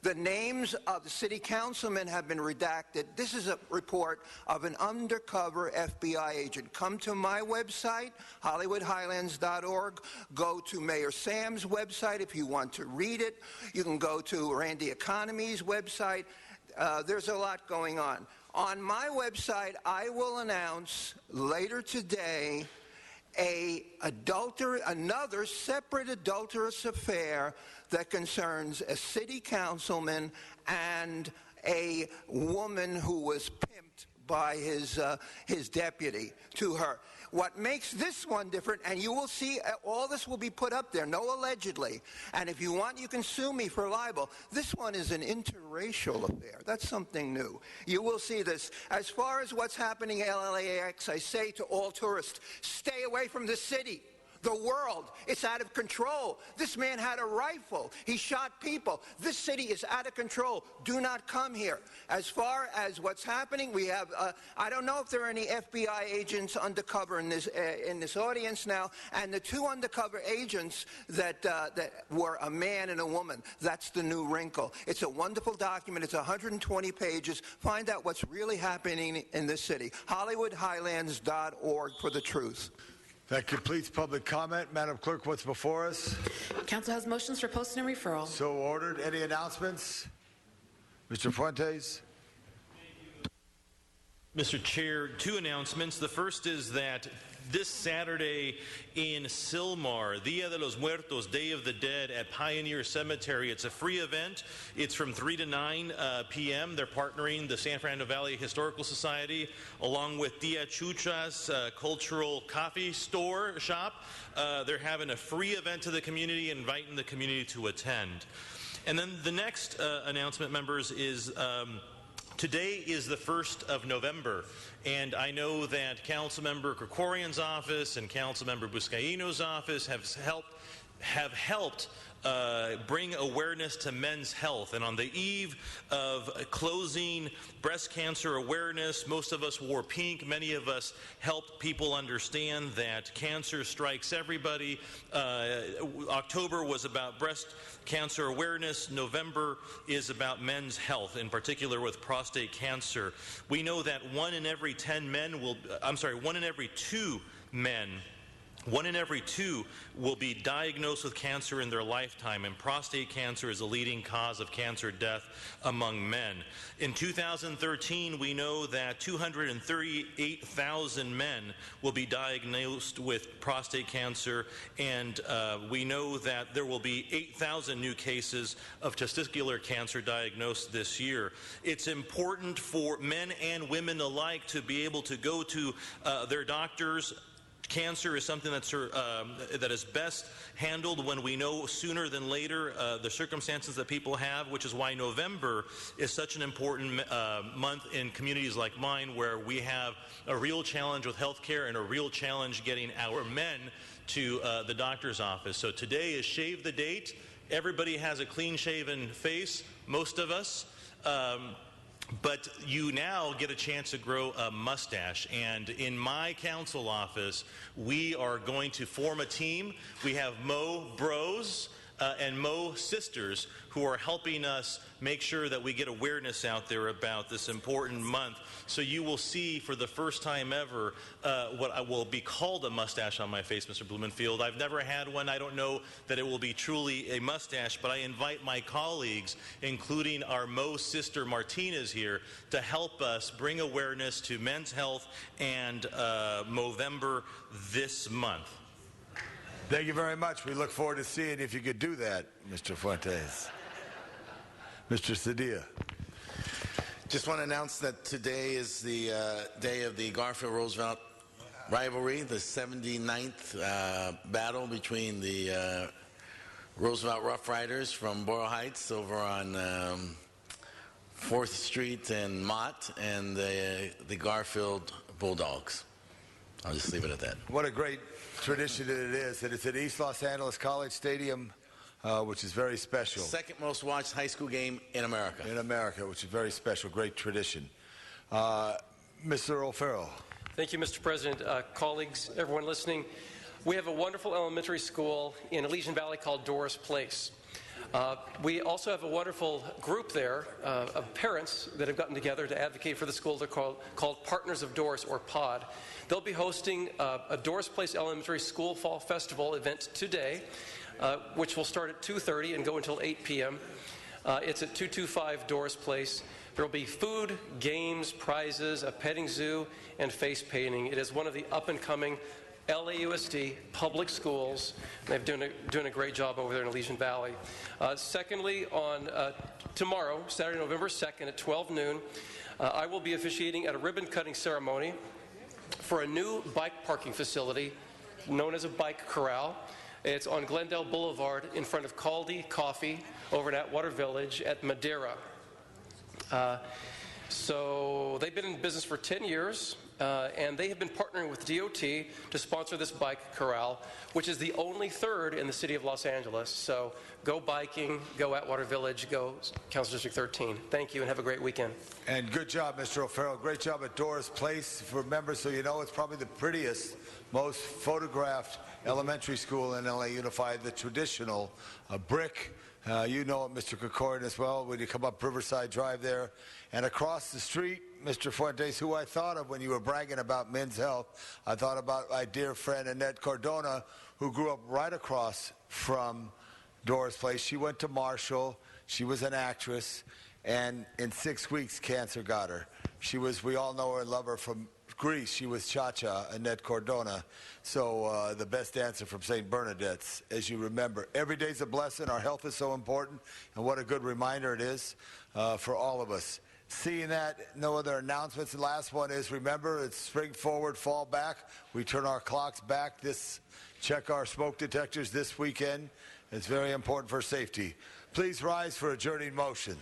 The names of the city councilmen have been redacted. This is a report of an undercover FBI agent. Come to my website, HollywoodHighlands.org. Go to Mayor Sam's website if you want to read it. You can go to Randy Economy's website. There's a lot going on. On my website, I will announce later today another separate adulterous affair that concerns a city councilman and a woman who was pimped by his deputy to her. What makes this one different, and you will see all this will be put up there, no allegedly, and if you want you can sue me for libel. This one is an interracial affair. That's something new. You will see this. As far as what's happening at LAX, I say to all tourists, stay away from the city. The world, it's out of control. This man had a rifle. He shot people. This city is out of control. Do not come here. As far as what's happening, we have, I don't know if there are any FBI agents undercover in this audience now, and the two undercover agents that were a man and a woman, that's the new wrinkle. It's a wonderful document. It's 120 pages. Find out what's really happening in this city. HollywoodHighlands.org for the truth. That completes public comment. Madam Clerk, what's before us? Council has motions for posting and referral. So ordered. Any announcements? Mr. Fuentes? Mr. Chair, two announcements. The first is that this Saturday in Sylmar, Dia de los Muertos, Day of the Dead at Pioneer Cemetery. It's a free event. It's from 3 to 9 p.m. They're partnering the San Fernando Valley Historical Society along with Tia Chucha's cultural coffee shop. They're having a free event to the community, inviting the community to attend. And then the next announcement, members, is today is the 1st of November, and I know that Councilmember Krikorian's office and Councilmember Buscaino's office have helped bring awareness to men's health. And on the eve of closing breast cancer awareness, most of us wore pink. Many of us helped people understand that cancer strikes everybody. October was about breast cancer awareness. November is about men's health, in particular with prostate cancer. We know that 1 in every 2 men will be diagnosed with cancer in their lifetime, and prostate cancer is a leading cause of cancer death among men. In 2013, we know that 238,000 men will be diagnosed with prostate cancer, and we know that there will be 8,000 new cases of testicular cancer diagnosed this year. It's important for men and women alike to be able to go to their doctors. Cancer is something that is best handled when we know sooner than later the circumstances that people have, which is why November is such an important month in communities like mine, where we have a real challenge with health care and a real challenge getting our men to the doctor's office. So today is Shave the Date. Everybody has a clean-shaven face, most of us. But you now get a chance to grow a mustache. And in my council office, we are going to form a team. We have Mo Bros and Mo Sisters who are helping us make sure that we get awareness out there about this important month. So you will see for the first time ever what I will be called a mustache on my face, Mr. Blumenfield. I've never had one. I don't know that it will be truly a mustache, but I invite my colleagues, including our Mo sister Martinez here, to help us bring awareness to men's health and Movember this month. Thank you very much. We look forward to seeing if you could do that, Mr. Fuentes. Mr. Cedillo. Just want to announce that today is the day of the Garfield Roosevelt rivalry, the 79th battle between the Roosevelt Rough Riders from Boyle Heights over on 4th Street and Mott, and the Garfield Bulldogs. I'll just leave it at that. What a great tradition it is. And it's at East Los Angeles College Stadium, which is very special. Second most watched high school game in America. In America, which is very special. Great tradition. Mr. O'Farrell. Thank you, Mr. President. Colleagues, everyone listening, we have a wonderful elementary school in Elysian Valley called Doris Place. We also have a wonderful group there of parents that have gotten together to advocate for the school. They're called Partners of Doris, or POD. They'll be hosting a Doris Place Elementary School Fall Festival event today, which will start at 2:30 and go until 8 p.m. It's at 225 Doris Place. There will be food, games, prizes, a petting zoo, and face painting. It is one of the up-and-coming LAUSD public schools. They're doing a great job over there in Elysian Valley. Secondly, on tomorrow, Saturday, November 2nd at 12 noon, I will be officiating at a ribbon-cutting ceremony for a new bike parking facility known as a bike corral. It's on Glendale Boulevard in front of Caldi Coffee over in Atwater Village at Madeira. So they've been in business for 10 years, and they have been partnering with DOT to sponsor this bike corral, which is the only third in the city of Los Angeles. So go biking, go Atwater Village, go Council District 13. Thank you, and have a great weekend. And good job, Mr. O'Farrell. Great job at Doris Place. For members, so you know, it's probably the prettiest, most photographed elementary school in LA Unified, the traditional brick. You know it, Mr. Kokorin, as well, when you come up Riverside Drive there. And across the street, Mr. Fuentes, who I thought of when you were bragging about Men's Health, I thought about my dear friend Annette Cardona, who grew up right across from Doris Place. She went to Marshall. She was an actress. And in 6 weeks, cancer got her. She was, we all know her and love her from Greece. She was Cha-Cha, Annette Cardona. So the best dancer from St. Bernadette's, as you remember. Every day's a blessing. Our health is so important. And what a good reminder it is for all of us. Seeing that, no other announcements. The last one is, remember, it's spring forward, fall back. We turn our clocks back. Check our smoke detectors this weekend. It's very important for safety. Please rise for adjourning motions.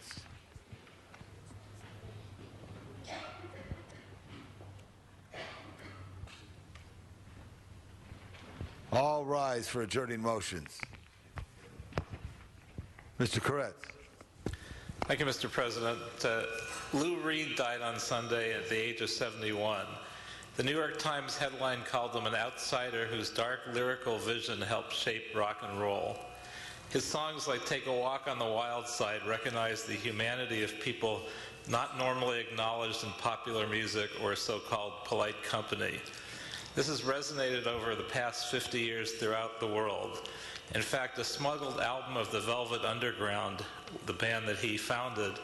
All rise for adjourning motions. Mr. Koretz. Thank you, Mr. President. Lou Reed died on Sunday at the age of 71. The New York Times headline called him an outsider whose dark lyrical vision helped shape rock and roll. His songs like Take a Walk on the Wild Side recognize the humanity of people not normally acknowledged in popular music or so-called polite company. This has resonated over the past 50 years throughout the world. In fact, a smuggled album of the Velvet Underground, the band that he founded,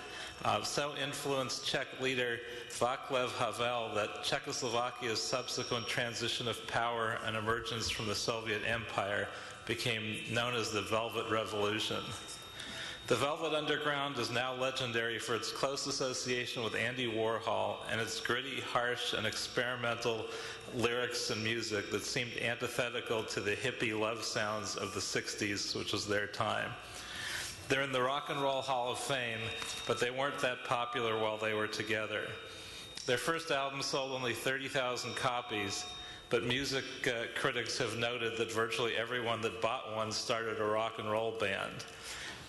so influenced Czech leader Václav Havel that Czechoslovakia's subsequent transition of power and emergence from the Soviet Empire became known as the Velvet Revolution. The Velvet Underground is now legendary for its close association with Andy Warhol and its gritty, harsh, and experimental lyrics and music that seemed antithetical to the hippie love sounds of the 60s, which was their time. They're in the Rock and Roll Hall of Fame, but they weren't that popular while they were together. Their first album sold only 30,000 copies, but music critics have noted that virtually everyone that bought one started a rock and roll band.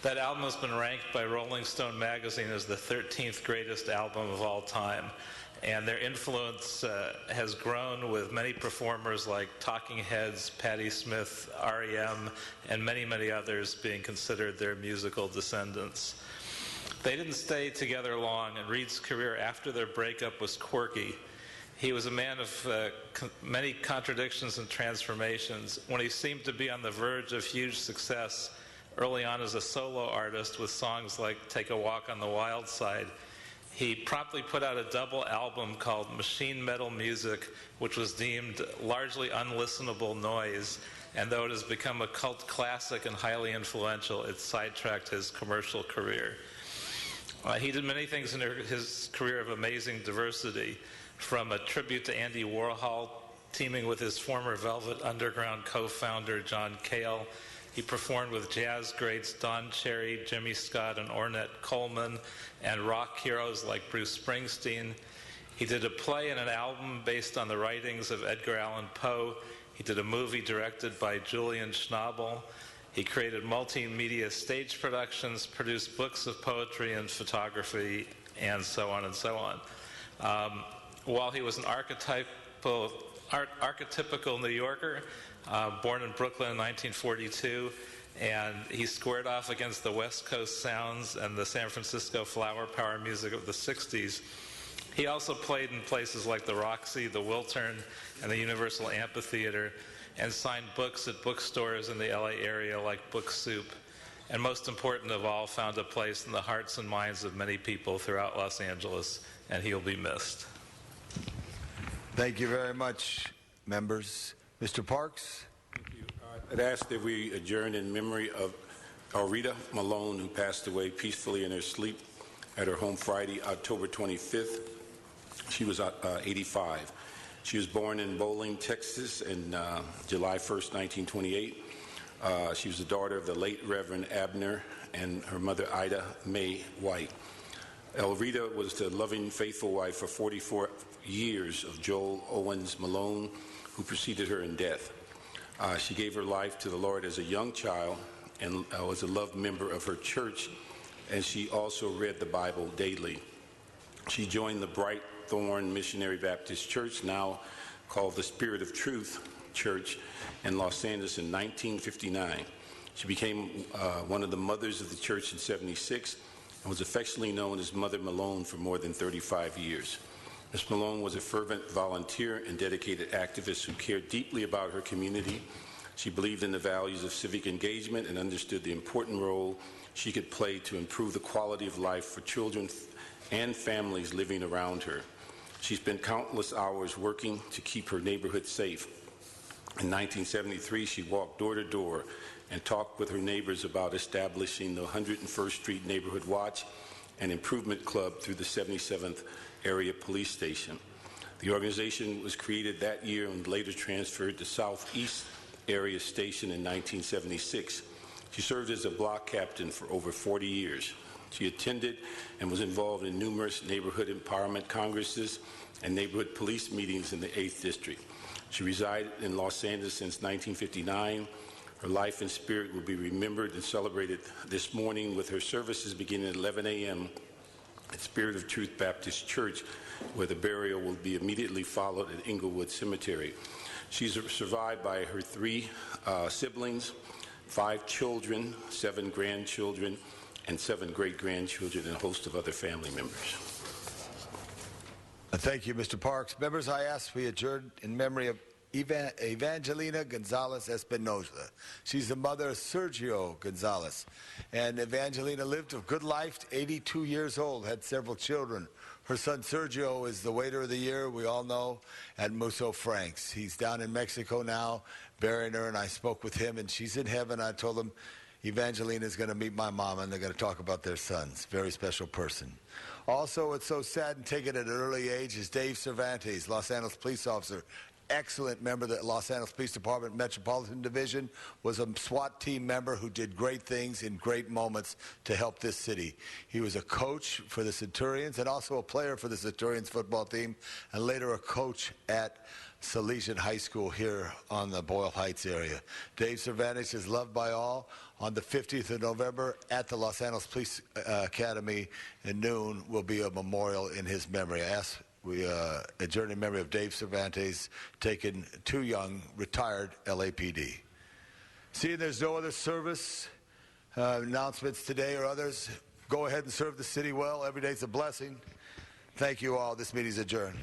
That album has been ranked by Rolling Stone magazine as the 13th greatest album of all time. And their influence has grown with many performers like Talking Heads, Patti Smith, R.E.M., and many, many others being considered their musical descendants. They didn't stay together long, and Reed's career after their breakup was quirky. He was a man of many contradictions and transformations. When he seemed to be on the verge of huge success early on as a solo artist with songs like Take a Walk on the Wild Side, he promptly put out a double album called Machine Metal Music, which was deemed largely unlistenable noise, and though it has become a cult classic and highly influential, it sidetracked his commercial career. He did many things in his career of amazing diversity, from a tribute to Andy Warhol teaming with his former Velvet Underground co-founder John Cale. He performed with jazz greats Don Cherry, Jimmy Scott, and Ornette Coleman, and rock heroes like Bruce Springsteen. He did a play and an album based on the writings of Edgar Allan Poe. He did a movie directed by Julian Schnabel. He created multimedia stage productions, produced books of poetry and photography, and so on and so on. While he was an archetypical New Yorker, born in Brooklyn in 1942, and he squared off against the West Coast sounds and the San Francisco flower power music of the 60s. He also played in places like the Roxy, the Wiltern, and the Universal Amphitheater, and signed books at bookstores in the LA area like Book Soup, and most important of all, found a place in the hearts and minds of many people throughout Los Angeles, and he'll be missed. Thank you very much, members. Mr. Parks? I'd ask that we adjourn in memory of Elrita Malone, who passed away peacefully in her sleep at her home Friday, October 25th. She was 85. She was born in Bowling, Texas, in July 1st, 1928. She was the daughter of the late Reverend Abner and her mother, Ida Mae White. Elrita was the loving, faithful wife for 44 years of Joel Owens Malone, who preceded her in death. She gave her life to the Lord as a young child and was a loved member of her church, and she also read the Bible daily. She joined the Bright Thorn Missionary Baptist Church, now called the Spirit of Truth Church, in Los Angeles in 1959. She became one of the mothers of the church in 76 and was affectionately known as Mother Malone for more than 35 years. Ms. Malone was a fervent volunteer and dedicated activist who cared deeply about her community. She believed in the values of civic engagement and understood the important role she could play to improve the quality of life for children and families living around her. She spent countless hours working to keep her neighborhood safe. In 1973, she walked door to door and talked with her neighbors about establishing the 101st Street Neighborhood Watch and Improvement Club through the 77th Area Police Station. The organization was created that year and later transferred to Southeast Area Station in 1976. She served as a block captain for over 40 years. She attended and was involved in numerous neighborhood empowerment congresses and neighborhood police meetings in the 8th District. She resided in Los Angeles since 1959. Her life and spirit will be remembered and celebrated this morning with her services beginning at 11 a.m. at Spirit of Truth Baptist Church, where the burial will be immediately followed at Inglewood Cemetery. She's survived by her 3 siblings, 5 children, 7 grandchildren, and 7 great-grandchildren, and a host of other family members. Thank you, Mr. Parks. Members, I ask we adjourn in memory of Evangelina Gonzalez Espinoza. She's the mother of Sergio Gonzalez. And Evangelina lived a good life, 82 years old, had several children. Her son Sergio is the waiter of the year, we all know, at Musso Frank's. He's down in Mexico now, burying her, and I spoke with him, and she's in heaven. I told him Evangelina is going to meet my mom, and they're going to talk about their sons. Very special person. Also, it's so sad and taken at an early age is Dave Cervantes, Los Angeles police officer, excellent member of the Los Angeles Police Department Metropolitan Division, was a SWAT team member who did great things in great moments to help this city. He was a coach for the Centurions and also a player for the Centurions football team, and later a coach at Salesian High School here on the Boyle Heights area. Dave Cervantes is loved by all. On the 50th of November at the Los Angeles Police Academy at noon will be a memorial in his memory. I ask we adjourn in memory of Dave Cervantes, taken too young, retired LAPD. Seeing there's no other service announcements today or others, go ahead and serve the city well. Every day's a blessing. Thank you all. This meeting is adjourned.